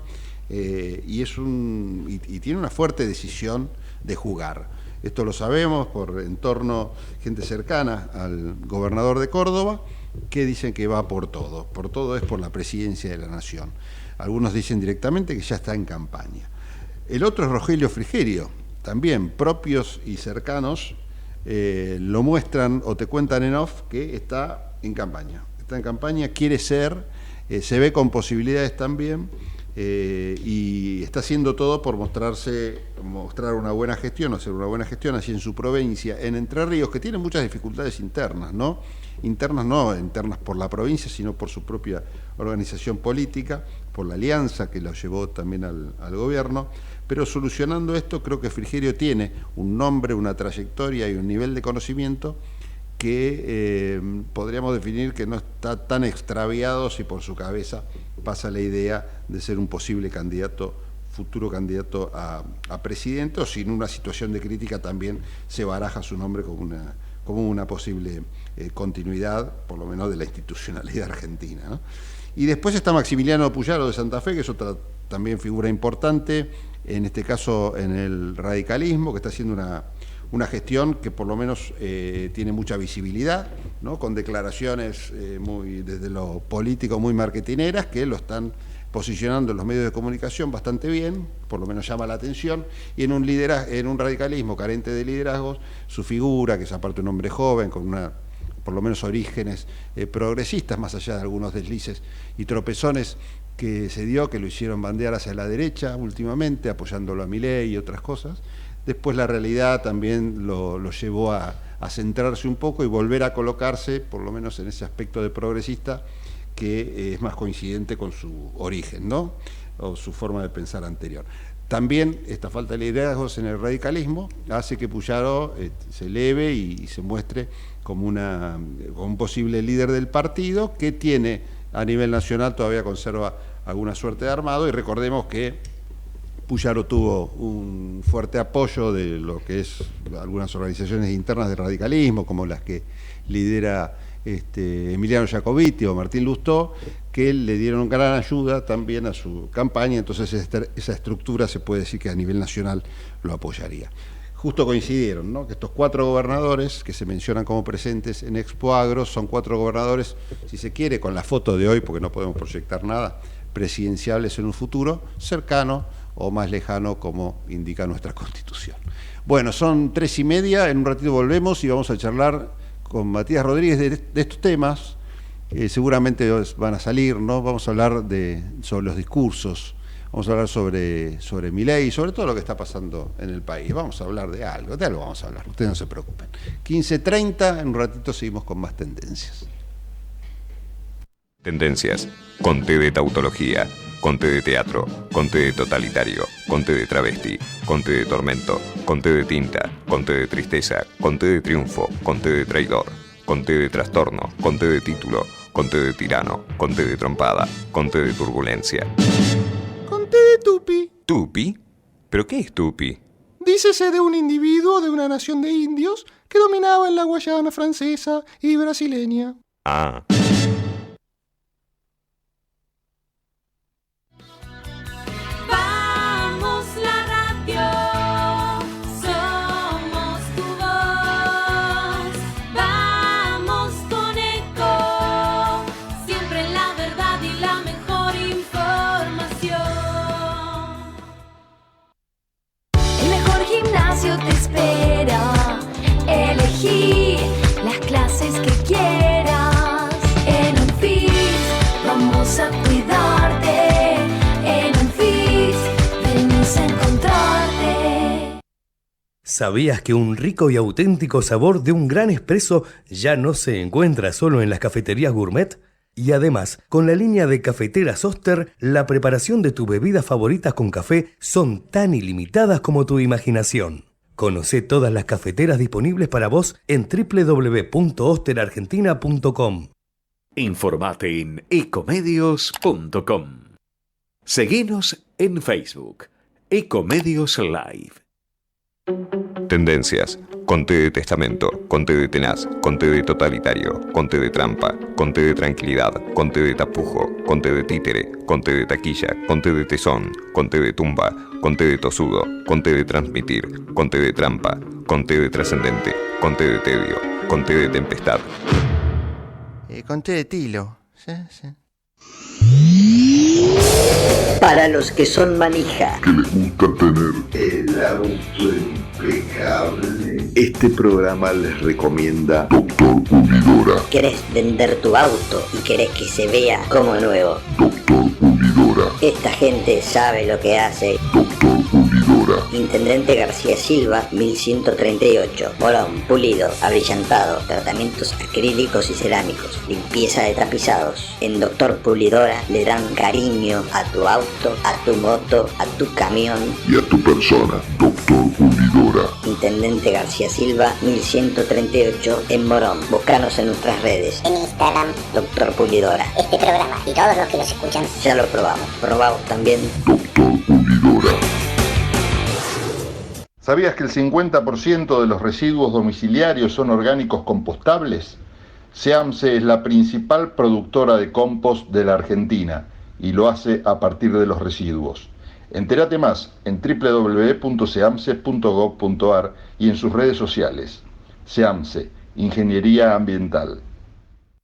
y tiene una fuerte decisión de jugar. Esto lo sabemos por entorno, gente cercana al gobernador de Córdoba, que dicen que va por todo es por la presidencia de la Nación. Algunos dicen directamente que ya está en campaña. El otro es Rogelio Frigerio, también propios y cercanos lo muestran o te cuentan en off que está en campaña. Está en campaña, quiere ser, se ve con posibilidades también y está haciendo todo por mostrar una buena gestión, hacer una buena gestión así en su provincia, en Entre Ríos, que tiene muchas dificultades internas, ¿no? Internas por la provincia, sino por su propia organización política, por la alianza que lo llevó también al gobierno. Pero solucionando esto, creo que Frigerio tiene un nombre, una trayectoria y un nivel de conocimiento que podríamos definir que no está tan extraviado si por su cabeza pasa la idea de ser un posible futuro candidato a presidente, o si en una situación de crítica también se baraja su nombre como una posible continuidad, por lo menos de la institucionalidad argentina, ¿no? Y después está Maximiliano Puyaro de Santa Fe, que es otra también figura importante, en este caso en el radicalismo, que está haciendo una gestión que por lo menos tiene mucha visibilidad, ¿no?, con declaraciones desde lo político muy marketineras, que lo están posicionando en los medios de comunicación bastante bien, por lo menos llama la atención, y en un radicalismo carente de liderazgos, su figura, que es aparte un hombre joven, con por lo menos orígenes progresistas, más allá de algunos deslices y tropezones que se dio, que lo hicieron bandear hacia la derecha últimamente, apoyándolo a Milei y otras cosas. Después la realidad también lo llevó a centrarse un poco y volver a colocarse, por lo menos en ese aspecto de progresista, que es más coincidente con su origen, ¿no?, o su forma de pensar anterior. También esta falta de liderazgos en el radicalismo hace que Puyaro se eleve y se muestre como un posible líder del partido, que tiene a nivel nacional, todavía conserva alguna suerte de armado, y recordemos que Puyaro tuvo un fuerte apoyo de lo que es algunas organizaciones internas de radicalismo, como las que lidera Emiliano Jacobiti o Martín Lustó, que le dieron gran ayuda también a su campaña. Entonces esa estructura se puede decir que a nivel nacional lo apoyaría. Justo coincidieron, ¿no?, que estos 4 gobernadores que se mencionan como presentes en Expo Agro son 4 gobernadores, si se quiere, con la foto de hoy, porque no podemos proyectar nada, presidenciables en un futuro cercano o más lejano, como indica nuestra Constitución. Bueno, son 3:30, en un ratito volvemos y vamos a charlar con Matías Rodríguez de estos temas. Seguramente van a salir, ¿no? Vamos a hablar sobre los discursos Vamos a hablar sobre Milei y sobre todo lo que está pasando en el país. Vamos a hablar de algo vamos a hablar, ustedes no se preocupen. 15:30, en un ratito seguimos con más tendencias. Tendencias, con T de tautología, con T de teatro, con T de totalitario, con T de travesti, con T de tormento, con T de tinta, con T de tristeza, con T de triunfo, con T de traidor, con T de trastorno, con T de título, con T de tirano, con T de trompada, con T de turbulencia. Con T de tupi. ¿Tupi? ¿Pero qué es tupi? Dícese de un individuo de una nación de indios que dominaba en la Guayana francesa y brasileña. Ah. Vamos la radio, somos tu voz. Vamos con Eco, siempre la verdad y la mejor información. El mejor gimnasio te espera. Elegí las clases que quieras. En Unfit vamos a cuidarte. En Unfit venimos a encontrarte. ¿Sabías que un rico y auténtico sabor de un gran espresso ya no se encuentra solo en las cafeterías gourmet? Y además, con la línea de cafeteras Oster, la preparación de tus bebidas favoritas con café son tan ilimitadas como tu imaginación. Conoce todas las cafeteras disponibles para vos en www.osterargentina.com. Informate en ecomedios.com. Seguinos en Facebook, Ecomedios Live. Tendencias, con T de testamento, con T de tenaz, con T de totalitario, con T de trampa, con T de tranquilidad, con T de tapujo, con T de títere, con T de taquilla, con T de tesón, con T de tumba, con T de tosudo, con T de transmitir, con T de trampa, con T de trascendente, con T de tedio, con T de tempestad. Con T de tilo. Sí, sí. Para los que son manija, que les gusta tener el auto impecable, este programa les recomienda Doctor Pulidora. ¿querés vender tu auto y querés que se vea como nuevo? Doctor Pulidora. Esta gente sabe lo que hace. Doctor Pulidora. Intendente García Silva, 1138. Morón, pulido, abrillantado, tratamientos acrílicos y cerámicos, limpieza de tapizados. En Doctor Pulidora le dan cariño a tu auto, a tu moto, a tu camión y a tu persona. Doctor Pulidora. Intendente García Silva, 1138 en Morón. Búscanos en nuestras redes. En Instagram, Doctor Pulidora. este programa y todos los que los escuchan. Ya lo probamos. Probamos también. Doctor Pulidora. ¿Sabías que el 50% de los residuos domiciliarios son orgánicos compostables? SEAMSE es la principal productora de compost de la Argentina y lo hace a partir de los residuos. Entérate más en www.seamse.gov.ar y en sus redes sociales. SEAMSE, Ingeniería Ambiental.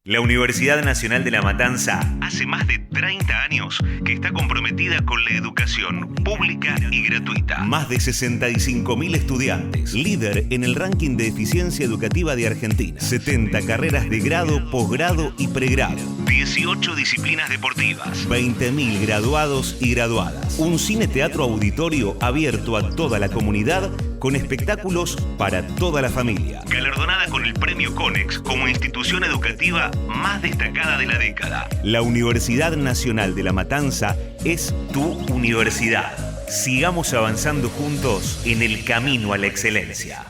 La Universidad Nacional de La Matanza hace más de 30 años que está comprometida con la educación pública y gratuita. Más de 65.000 estudiantes, líder en el ranking de eficiencia educativa de Argentina. 70 carreras de grado, posgrado y pregrado. 18 disciplinas deportivas. 20.000 graduados y graduadas. Un cine-teatro auditorio abierto a toda la comunidad con espectáculos para toda la familia. Galardonada con el Premio Conex como institución educativa más destacada de la década. La Universidad Nacional de La Matanza es tu universidad. Sigamos avanzando juntos en el camino a la excelencia.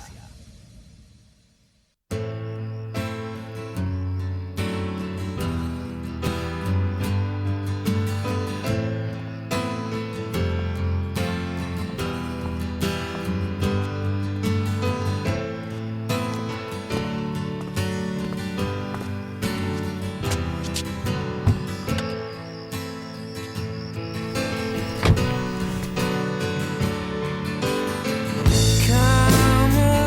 Come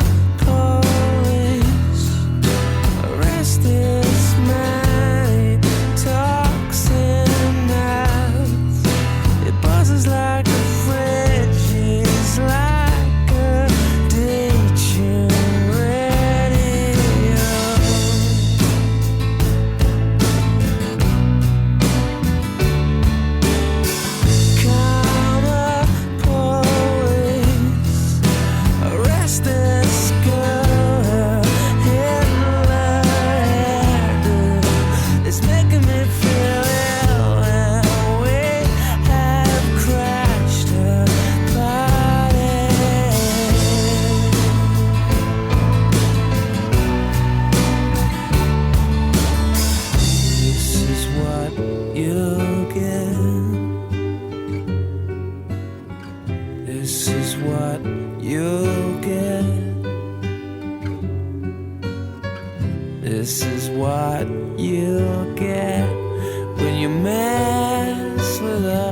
you'll get. This is what you'll get. This is what you'll get when you mess with us.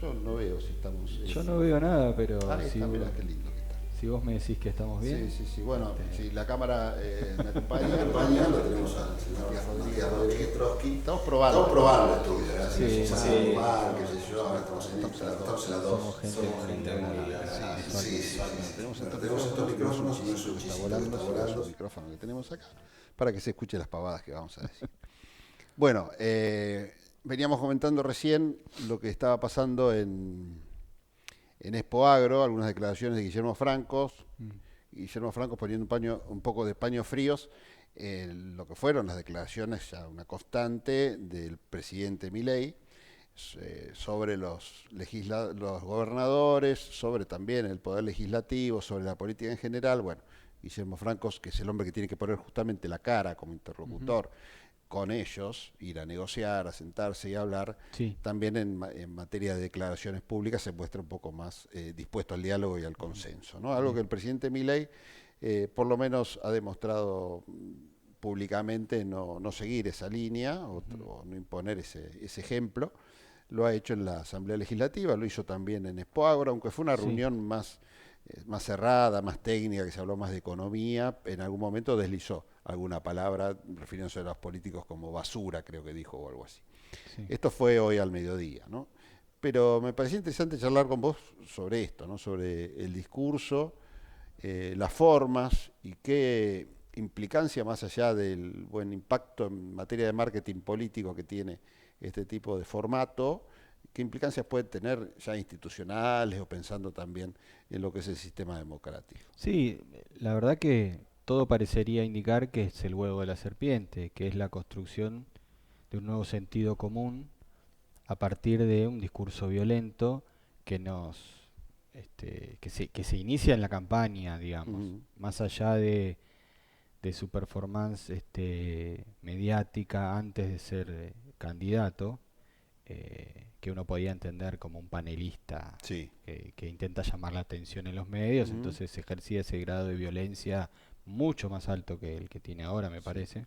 Yo no veo si estamos... Yo no veo nada, pero si, mirá qué lindo que está. Si vos me decís que estamos bien. Sí. Bueno, si la cámara me acompaña, lo tenemos al señor Rodríguez Trotsky. Estamos probando el estudio. Sí. Estamos en las dos. Somos gente Tenemos estos micrófonos, está volando el micrófono que tenemos acá, para que se escuche las pavadas que vamos a decir. Bueno, veníamos comentando recién lo que estaba pasando en Expo Agro, algunas declaraciones de Guillermo Francos. Guillermo Francos poniendo un poco de paños fríos lo que fueron las declaraciones, ya una constante del presidente Milei sobre los gobernadores, sobre también el poder legislativo, sobre la política en general. Bueno, Guillermo Francos, que es el hombre que tiene que poner justamente la cara como interlocutor con ellos, ir a negociar, a sentarse y a hablar, también en materia de declaraciones públicas se muestra un poco más dispuesto al diálogo y al consenso, ¿no? Algo que el presidente Milei por lo menos ha demostrado públicamente no seguir esa línea o no imponer ese ejemplo. Lo ha hecho en la Asamblea Legislativa, lo hizo también en Expo Agro, aunque fue una reunión más cerrada, más técnica, que se habló más de economía. En algún momento deslizó alguna palabra refiriéndose a los políticos como basura, creo que dijo, o algo así. Esto fue hoy al mediodía, ¿no? Pero me pareció interesante charlar con vos sobre esto, ¿no? Sobre el discurso, las formas y qué implicancia, más allá del buen impacto en materia de marketing político que tiene este tipo de formato, qué implicancias puede tener ya institucionales o pensando también en lo que es el sistema democrático. Sí, la verdad que todo parecería indicar que es el huevo de la serpiente, que es la construcción de un nuevo sentido común a partir de un discurso violento que que se inicia en la campaña, digamos, más allá de su performance mediática antes de ser candidato, que uno podía entender como un panelista que intenta llamar la atención en los medios, entonces ejercía ese grado de violencia mucho más alto que el que tiene ahora, me parece.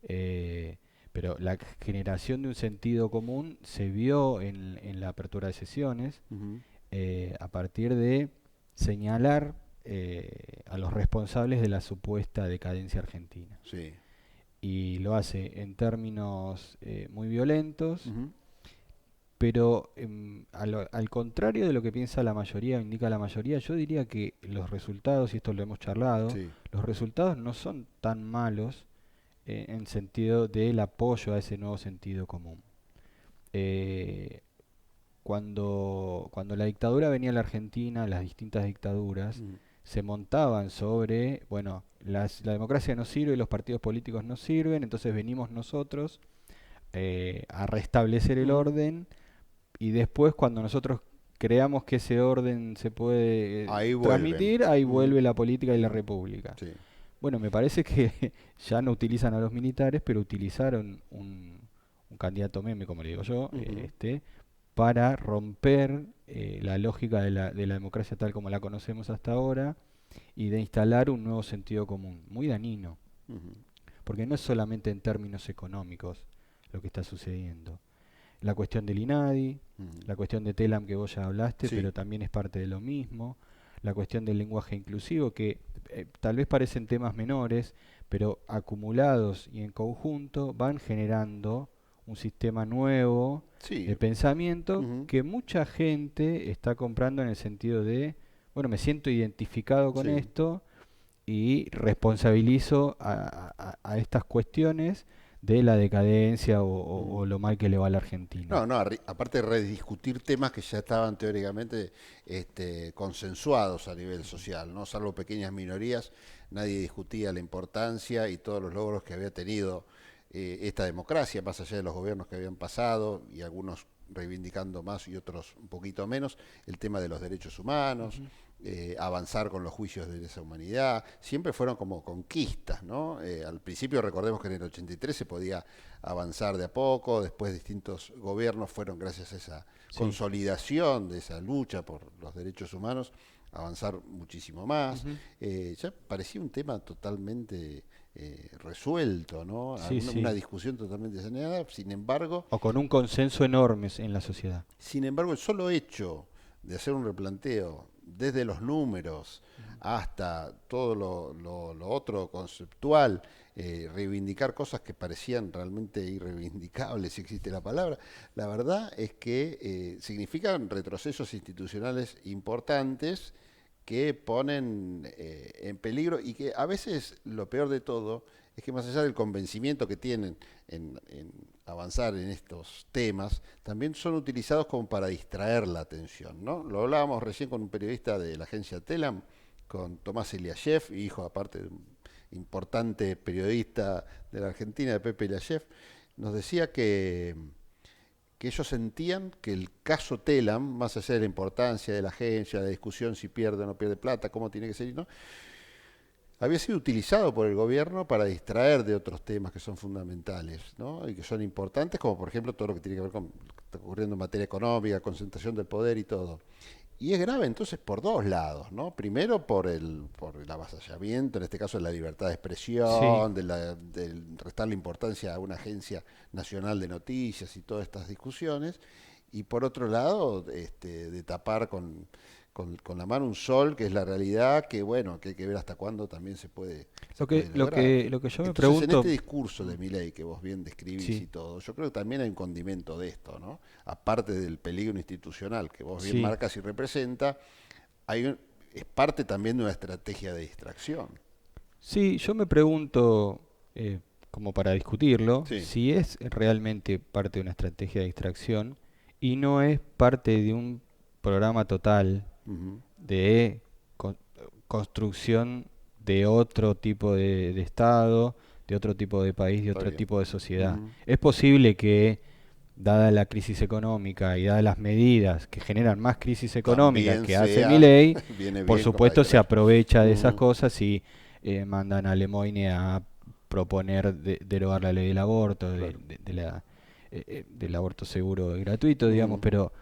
Pero la generación de un sentido común se vio en la apertura de sesiones a partir de señalar a los responsables de la supuesta decadencia argentina. Y lo hace en términos muy violentos, pero al contrario de lo que piensa la mayoría, indica la mayoría, yo diría que los resultados, y esto lo hemos charlado, los resultados no son tan malos en sentido del apoyo a ese nuevo sentido común. Cuando la dictadura venía a la Argentina, las distintas dictaduras se montaban sobre, bueno, la democracia no sirve, los partidos políticos no sirven, entonces venimos nosotros a restablecer el orden, y después cuando nosotros creamos que ese orden se puede transmitir, ahí vuelve la política y la república. Bueno, me parece que ya no utilizan a los militares, pero utilizaron un candidato meme, como le digo yo, para romper la lógica de la democracia tal como la conocemos hasta ahora y de instalar un nuevo sentido común, muy dañino, porque no es solamente en términos económicos lo que está sucediendo. La cuestión del INADI, la cuestión de TELAM que vos ya hablaste, pero también es parte de lo mismo, la cuestión del lenguaje inclusivo, que tal vez parecen temas menores, pero acumulados y en conjunto van generando un sistema nuevo de pensamiento que mucha gente está comprando en el sentido de, bueno, me siento identificado con esto y responsabilizo a estas cuestiones de la decadencia o lo mal que le va a la Argentina. No, aparte de rediscutir temas que ya estaban teóricamente consensuados a nivel social, ¿no? Salvo pequeñas minorías, nadie discutía la importancia y todos los logros que había tenido esta democracia, más allá de los gobiernos que habían pasado, y algunos reivindicando más y otros un poquito menos, el tema de los derechos humanos, avanzar con los juicios de lesa humanidad, siempre fueron como conquistas, ¿no? Al principio recordemos que en el 83 se podía avanzar de a poco, después distintos gobiernos fueron, gracias a esa consolidación de esa lucha por los derechos humanos, avanzar muchísimo más. Ya parecía un tema totalmente resuelto, ¿no? Una discusión totalmente saneada, sin embargo... O con un consenso enorme en la sociedad. Sin embargo, el solo hecho de hacer un replanteo desde los números hasta todo lo otro conceptual, reivindicar cosas que parecían realmente irreivindicables, si existe la palabra, la verdad es que significan retrocesos institucionales importantes que ponen en peligro y que a veces lo peor de todo es que más allá del convencimiento que tienen en avanzar en estos temas, también son utilizados como para distraer la atención, ¿no? Lo hablábamos recién con un periodista de la agencia Telam, con Tomás Eliashev, hijo aparte de un importante periodista de la Argentina, de Pepe Eliashev, nos decía que ellos sentían que el caso Telam, más allá de la importancia de la agencia, la discusión si pierde o no pierde plata, cómo tiene que ser, ¿no?, había sido utilizado por el gobierno para distraer de otros temas que son fundamentales, ¿no? Y que son importantes, como por ejemplo todo lo que tiene que ver con lo que está ocurriendo en materia económica, concentración del poder y todo. Y es grave entonces por dos lados, ¿no? Primero por el avasallamiento, en este caso de la libertad de expresión, del restarle importancia a una agencia nacional de noticias y todas estas discusiones, y por otro lado de tapar con la mano un sol, que es la realidad, que bueno, que hay que ver hasta cuándo también se puede lo que yo me Entonces, pregunto, en este discurso de Milei que vos bien describís y todo, yo creo que también hay un condimento de esto, ¿no? Aparte del peligro institucional que vos bien marcas y representa, es parte también de una estrategia de distracción. Sí, yo me pregunto, como para discutirlo, si es realmente parte de una estrategia de distracción y no es parte de un programa total de construcción de otro tipo de Estado, de otro tipo de país, de otro tipo de sociedad. Es posible que, dada la crisis económica y dadas las medidas que generan más crisis económica que hace Milei, por supuesto se aprovecha de esas cosas y mandan a Lemoyne a proponer derogar la ley del aborto, del aborto seguro y gratuito, digamos, pero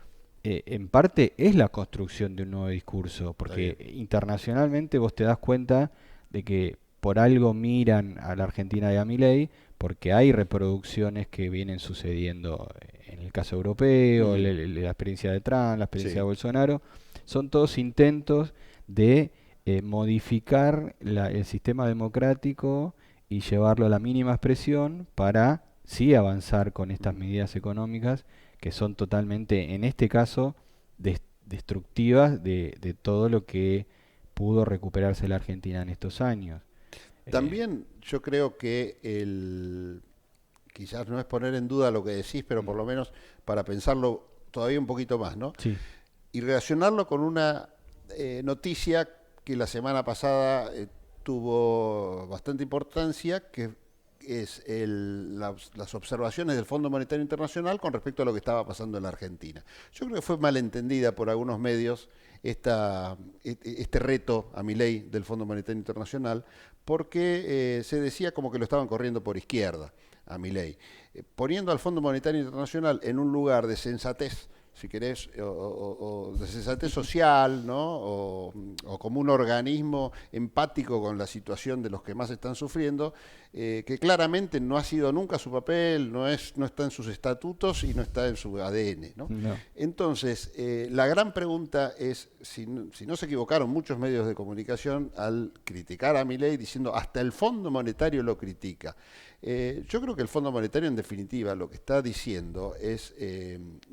en parte es la construcción de un nuevo discurso, porque internacionalmente vos te das cuenta de que por algo miran a la Argentina y a Milei, porque hay reproducciones que vienen sucediendo en el caso europeo, la experiencia de Trump, la experiencia de Bolsonaro, son todos intentos de modificar el sistema democrático y llevarlo a la mínima expresión para sí avanzar con estas medidas económicas que son totalmente, en este caso, destructivas de todo lo que pudo recuperarse la Argentina en estos años. También yo creo que quizás no es poner en duda lo que decís, pero por lo menos para pensarlo todavía un poquito más, ¿no? Sí. Y relacionarlo con una noticia que la semana pasada tuvo bastante importancia, que es las observaciones del Fondo Monetario Internacional con respecto a lo que estaba pasando en la Argentina. Yo creo que fue malentendida por algunos medios este reto a Milei del Fondo Monetario Internacional, porque se decía como que lo estaban corriendo por izquierda a Milei, poniendo al Fondo Monetario Internacional en un lugar de sensatez, si querés, o de sensatez social, ¿no? O como un organismo empático con la situación de los que más están sufriendo, que claramente no ha sido nunca su papel, no está en sus estatutos y no está en su ADN, ¿no? No. Entonces, la gran pregunta es si no se equivocaron muchos medios de comunicación al criticar a Milei diciendo hasta el Fondo Monetario lo critica. Yo creo que el Fondo Monetario, en definitiva, lo que está diciendo es,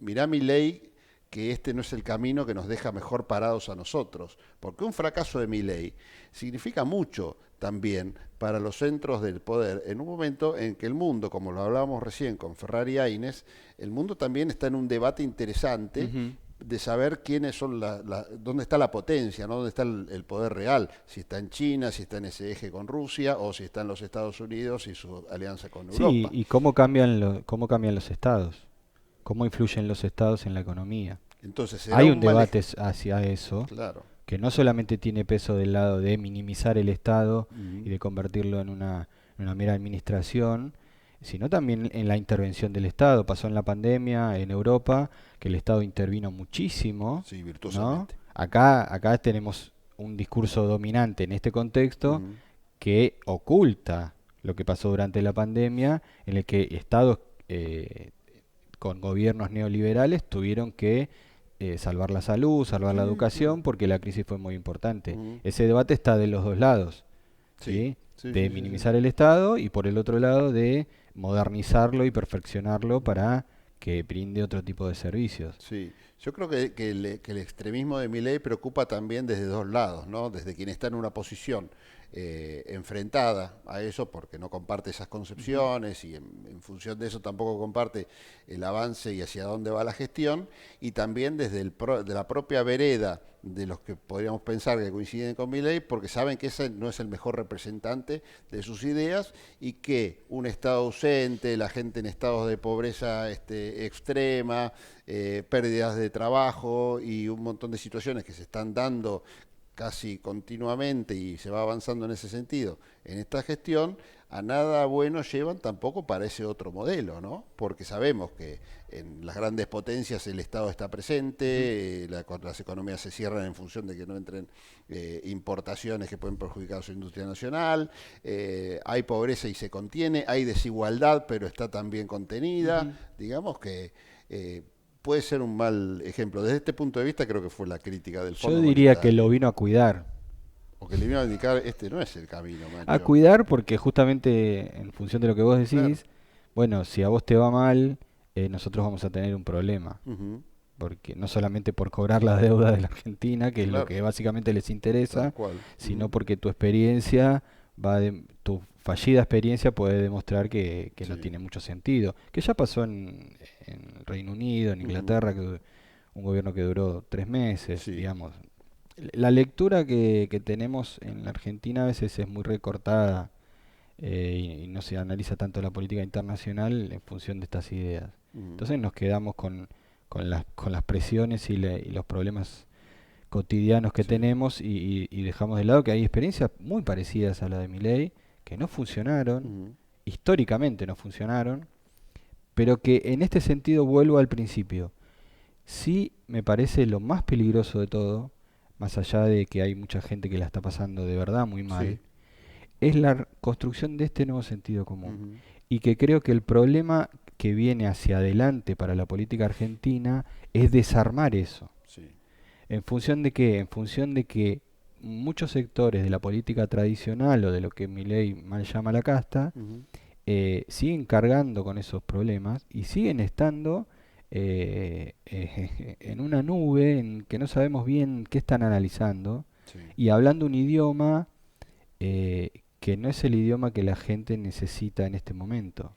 mirá Milei, que este no es el camino que nos deja mejor parados a nosotros, porque un fracaso de Milei significa mucho también para los centros del poder, en un momento en que el mundo, como lo hablábamos recién con Ferrari Aines, el mundo también está en un debate interesante de saber quiénes son dónde está la potencia, ¿no? Dónde está el poder real, si está en China, si está en ese eje con Rusia, o si está en los Estados Unidos y su alianza con Europa. Sí, y cómo cambian los estados, cómo influyen los estados en la economía. Entonces, hay un debate hacia eso, claro, que no solamente tiene peso del lado de minimizar el Estado y de convertirlo en una mera administración, sino también en la intervención del Estado. Pasó en la pandemia en Europa, que el Estado intervino muchísimo. Sí, virtuosamente. ¿No? Acá tenemos un discurso dominante en este contexto que oculta lo que pasó durante la pandemia, en el que Estados con gobiernos neoliberales tuvieron que salvar la salud, salvar la educación, porque la crisis fue muy importante. Ese debate está de los dos lados, ¿sí? De minimizar el Estado y por el otro lado de modernizarlo y perfeccionarlo para que brinde otro tipo de servicios. Sí, yo creo que el extremismo de Milei preocupa también desde dos lados, ¿no? Desde quien está en una posición enfrentada a eso porque no comparte esas concepciones y en función de eso tampoco comparte el avance y hacia dónde va la gestión, y también desde de la propia vereda de los que podríamos pensar que coinciden con Milei, porque saben que ese no es el mejor representante de sus ideas y que un Estado ausente, la gente en estados de pobreza extrema, pérdidas de trabajo y un montón de situaciones que se están dando casi continuamente y se va avanzando en ese sentido en esta gestión, a nada bueno llevan tampoco para ese otro modelo, ¿no? Porque sabemos que en las grandes potencias el Estado está presente, las economías se cierran en función de que no entren importaciones que pueden perjudicar a su industria nacional, hay pobreza y se contiene, hay desigualdad pero está también contenida, digamos que puede ser un mal ejemplo. Desde este punto de vista creo que fue la crítica del Fondo Yo diría Monetario. que lo vino a cuidar. O que le vino a indicar, no es el camino, macho. A cuidar porque justamente en función de lo que vos decís, bueno, si a vos te va mal, nosotros vamos a tener un problema. Porque no solamente por cobrar la deuda de la Argentina, que es lo que básicamente les interesa, sino porque tu experiencia tu fallida experiencia puede demostrar que no tiene mucho sentido. Que ya pasó en Reino Unido, en Inglaterra, que un gobierno que duró 3 meses, digamos. La lectura que tenemos en la Argentina a veces es muy recortada y no se analiza tanto la política internacional en función de estas ideas. Entonces nos quedamos con las presiones y los problemas cotidianos que tenemos y dejamos de lado que hay experiencias muy parecidas a la de Milei que no funcionaron, históricamente no funcionaron, pero que en este sentido vuelvo al principio. Sí me parece lo más peligroso de todo, más allá de que hay mucha gente que la está pasando de verdad muy mal, es la construcción de este nuevo sentido común. Y que creo que el problema que viene hacia adelante para la política argentina es desarmar eso. ¿En función de qué? En función de que muchos sectores de la política tradicional o de lo que Milei mal llama la casta siguen cargando con esos problemas y siguen estando en una nube en que no sabemos bien qué están analizando y hablando un idioma que no es el idioma que la gente necesita en este momento,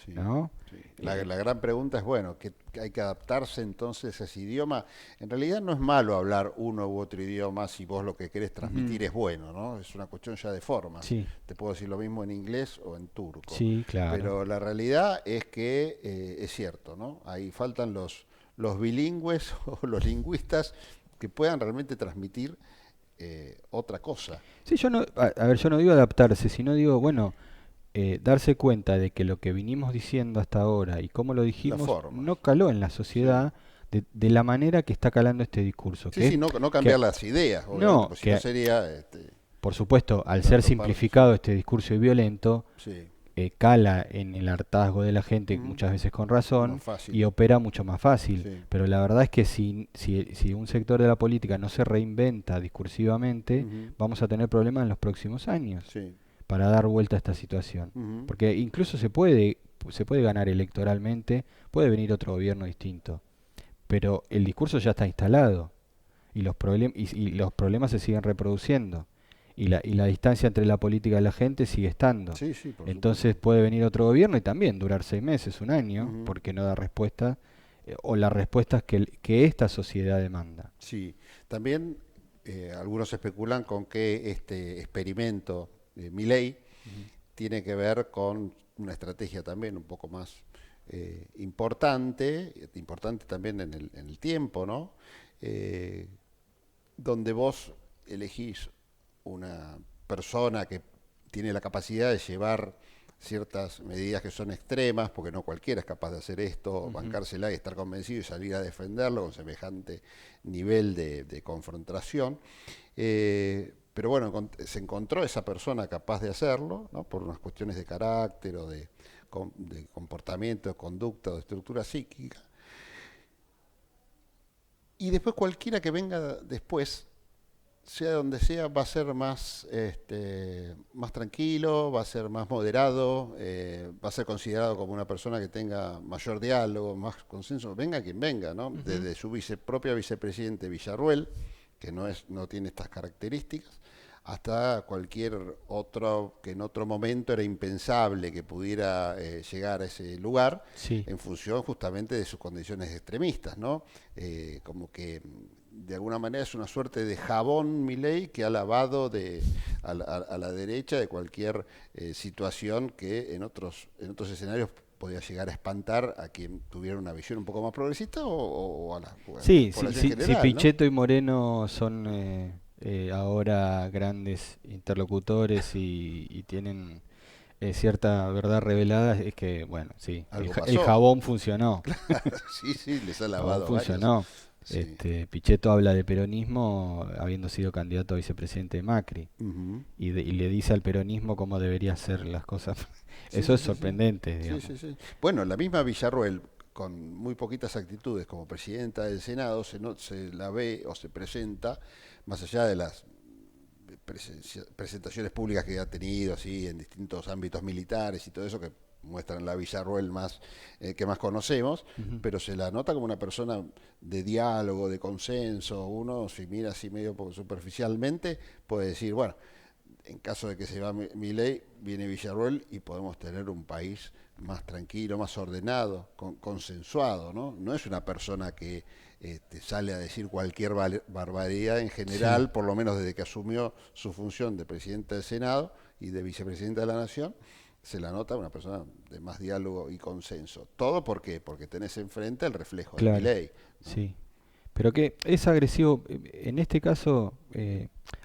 ¿no? La gran pregunta es, bueno, que hay que adaptarse entonces a ese idioma. En realidad no es malo hablar uno u otro idioma si vos lo que querés transmitir es bueno, ¿no? Es una cuestión ya de forma. Te puedo decir lo mismo en inglés o en turco. Sí, claro. Pero la realidad es que es cierto, ¿no? Ahí faltan los bilingües o los lingüistas que puedan realmente transmitir otra cosa. Sí, yo no digo adaptarse, sino digo, bueno, darse cuenta de que lo que vinimos diciendo hasta ahora y cómo lo dijimos no caló en la sociedad de la manera que está calando este discurso. No cambiar las ideas, no, porque si no sería... por supuesto, al ser simplificado este discurso y violento, cala en el hartazgo de la gente, muchas veces con razón, y opera mucho más fácil. Pero la verdad es que si un sector de la política no se reinventa discursivamente, vamos a tener problemas en los próximos años. para dar vuelta a esta situación. Porque incluso se puede ganar electoralmente, puede venir otro gobierno distinto, pero el discurso ya está instalado y los problemas se siguen reproduciendo. Y la distancia entre la política y la gente sigue estando. Entonces puede venir otro gobierno y también durar 6 meses, un año, porque no da respuesta o las respuestas que esta sociedad demanda. Sí, también algunos especulan con que este experimento de Milei tiene que ver con una estrategia también un poco más importante también en el tiempo, ¿no? Donde vos elegís una persona que tiene la capacidad de llevar ciertas medidas que son extremas, porque no cualquiera es capaz de hacer esto, bancársela y estar convencido y salir a defenderlo con semejante nivel de confrontación. Pero bueno, se encontró esa persona capaz de hacerlo, ¿no? Por unas cuestiones de carácter o de comportamiento, de conducta o de estructura psíquica. Y después cualquiera que venga después, sea donde sea, va a ser más tranquilo, va a ser más moderado, va a ser considerado como una persona que tenga mayor diálogo, más consenso, venga quien venga, ¿no? Desde su propia vicepresidente Villarruel, que no tiene estas características, hasta cualquier otro que en otro momento era impensable que pudiera llegar a ese lugar, en función justamente de sus condiciones extremistas, ¿no? Como que de alguna manera es una suerte de jabón Milei que ha lavado a la derecha de cualquier situación que en otros escenarios podía llegar a espantar a quien tuviera una visión un poco más progresista o a la población general, si ¿no? Pichetto y Moreno son ahora grandes interlocutores y tienen cierta verdad revelada, es que, bueno, sí, el jabón funcionó. Claro, sí, les ha lavado. Funcionó. Sí. Pichetto habla de peronismo habiendo sido candidato a vicepresidente de Macri y le dice al peronismo cómo debería hacer las cosas. Eso es sorprendente, digamos. Sí. Bueno, la misma Villarruel, con muy poquitas actitudes como presidenta del Senado, se la ve o se presenta, más allá de las presentaciones públicas que ha tenido así en distintos ámbitos militares y todo eso que muestran la Villarruel que más conocemos, pero se la nota como una persona de diálogo, de consenso. Uno, si mira así medio superficialmente, puede decir, bueno, en caso de que se va Milei, viene Villarruel y podemos tener un país más tranquilo, más ordenado, consensuado, ¿no? No es una persona que sale a decir cualquier barbaridad en general, por lo menos desde que asumió su función de presidente del Senado y de vicepresidente de la Nación. Se la nota una persona de más diálogo y consenso. ¿Todo por qué? Porque tenés enfrente el reflejo de Milei, ¿no? Sí, pero que es agresivo. En este caso,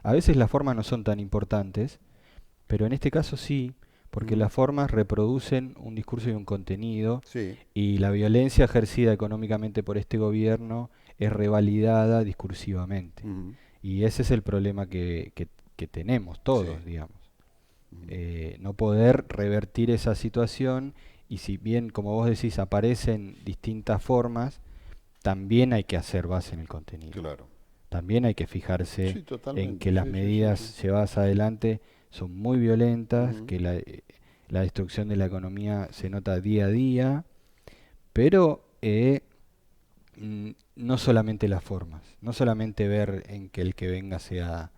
a veces las formas no son tan importantes, pero en este caso sí, porque las formas reproducen un discurso y un contenido, y la violencia ejercida económicamente por este gobierno es revalidada discursivamente. Y ese es el problema que tenemos todos, digamos. No poder revertir esa situación, y si bien, como vos decís, aparecen distintas formas, también hay que hacer base en el contenido. También hay que fijarse en que las medidas llevadas adelante son muy violentas, que la destrucción de la economía se nota día a día, pero no solamente las formas, no solamente ver en que el que venga sea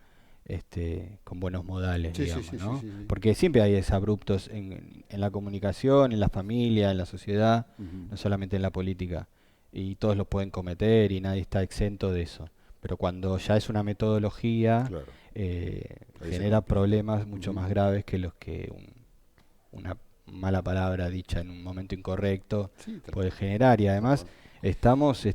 con buenos modales, digamos, ¿no? Porque siempre hay desabruptos en la comunicación, en la familia, en la sociedad, no solamente en la política, y todos los pueden cometer y nadie está exento de eso. Pero cuando ya es una metodología, genera problemas mucho más graves que los que una mala palabra dicha en un momento incorrecto puede generar. Y además estamos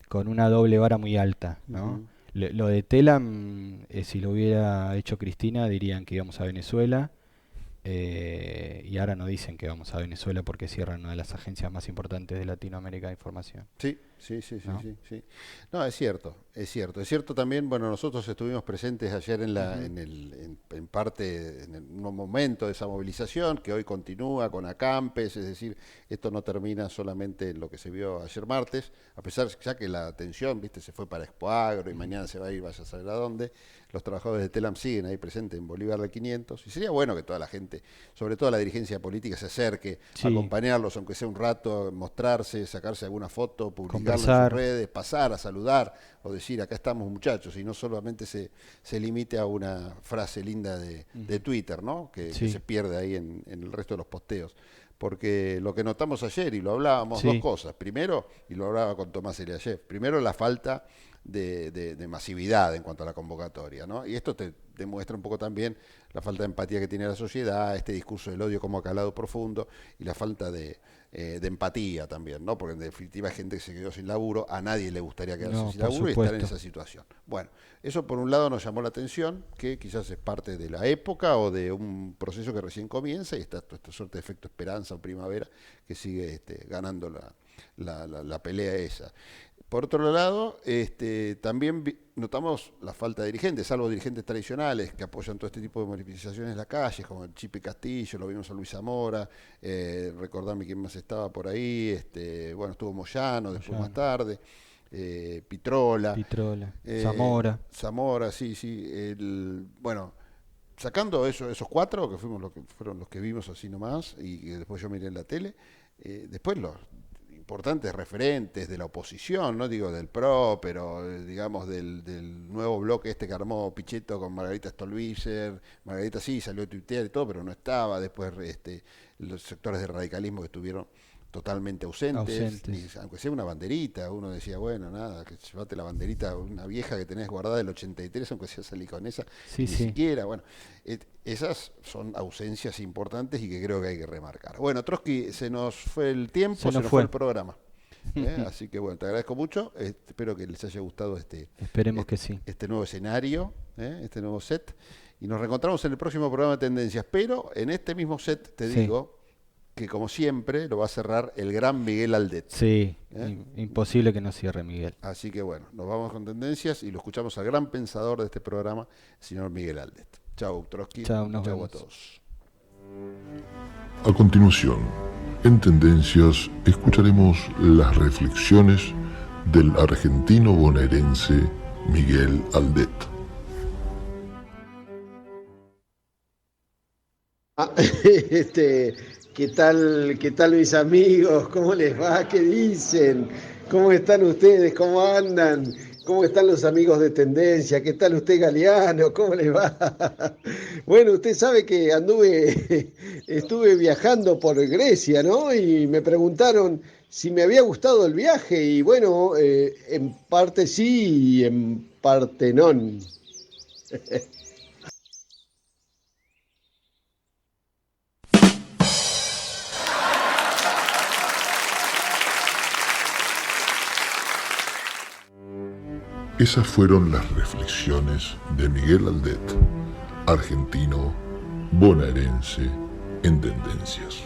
con una doble vara muy alta, ¿no? Lo de Telam, si lo hubiera hecho Cristina, dirían que íbamos a Venezuela, y ahora no dicen que vamos a Venezuela porque cierran una de las agencias más importantes de Latinoamérica de información. Sí. Sí. ¿no? Sí. No, es cierto. Es cierto también, bueno, nosotros estuvimos presentes ayer en parte, en un momento de esa movilización, que hoy continúa con acampes, es decir, esto no termina solamente en lo que se vio ayer martes, a pesar ya que la atención, viste, se fue para Expo Agro y mañana se va a ir, vaya a saber a dónde, los trabajadores de Telam siguen ahí presentes en Bolívar del 500, y sería bueno que toda la gente, sobre todo la dirigencia política, se acerque, a acompañarlos, aunque sea un rato, mostrarse, sacarse alguna foto, publicarla en sus redes, pasar a saludar o decir acá estamos muchachos, y no solamente se limite a una frase linda de Twitter, ¿no? Que se pierde ahí en el resto de los posteos. Porque lo que notamos ayer, y lo hablábamos, dos cosas. Primero, y lo hablaba con Tomás Eliashev, primero la falta de masividad en cuanto a la convocatoria, ¿no? Y esto te demuestra un poco también la falta de empatía que tiene la sociedad, este discurso del odio como ha calado profundo, y la falta de empatía también, ¿no? Porque en definitiva hay gente que se quedó sin laburo, a nadie le gustaría quedarse sin laburo y estar en esa situación. Bueno, eso por un lado nos llamó la atención, que quizás es parte de la época o de un proceso que recién comienza, y está esta suerte de efecto esperanza o primavera que sigue ganando la pelea esa. Por otro lado, también notamos la falta de dirigentes, salvo dirigentes tradicionales que apoyan todo este tipo de movilizaciones en la calle, como el Chipe Castillo, lo vimos a Luis Zamora, recordame quién más estaba por ahí, bueno, estuvo Moyano después más tarde, Pitrola, Zamora, sí, bueno, sacando esos cuatro, que fueron los que vimos así nomás, y que después yo miré en la tele, después los importantes referentes de la oposición, no digo del PRO, pero digamos del nuevo bloque que armó Pichetto con Margarita Stolbizer. Margarita sí salió a tuitear y todo, pero no estaba. Después los sectores de radicalismo que estuvieron totalmente ausentes. Y, aunque sea una banderita, uno decía, bueno, nada, que llevate la banderita, una vieja que tenés guardada del 83, aunque sea salir con esa, ni siquiera, bueno, esas son ausencias importantes y que creo que hay que remarcar. Bueno, Trotsky, se nos fue el tiempo, se nos fue el programa. Así que bueno, te agradezco mucho, espero que les haya gustado Esperemos que sí. Este nuevo escenario, este nuevo set, y nos reencontramos en el próximo programa de Tendencias, pero en este mismo set te digo que como siempre lo va a cerrar el gran Miguel Aldet. Sí, imposible que no cierre Miguel. Así que bueno, nos vamos con Tendencias y lo escuchamos al gran pensador de este programa, el señor Miguel Aldet. Chau, Trotsky. Chau a todos. A continuación, en Tendencias, escucharemos las reflexiones del argentino bonaerense Miguel Aldet. ¿Qué tal mis amigos? ¿Cómo les va? ¿Qué dicen? ¿Cómo están ustedes? ¿Cómo andan? ¿Cómo están los amigos de Tendencia? ¿Qué tal usted, Galeano? ¿Cómo les va? Bueno, usted sabe que estuve viajando por Grecia, ¿no? Y me preguntaron si me había gustado el viaje y bueno, en parte sí y en parte no. Esas fueron las reflexiones de Miguel Aldet, argentino bonaerense en Tendencias.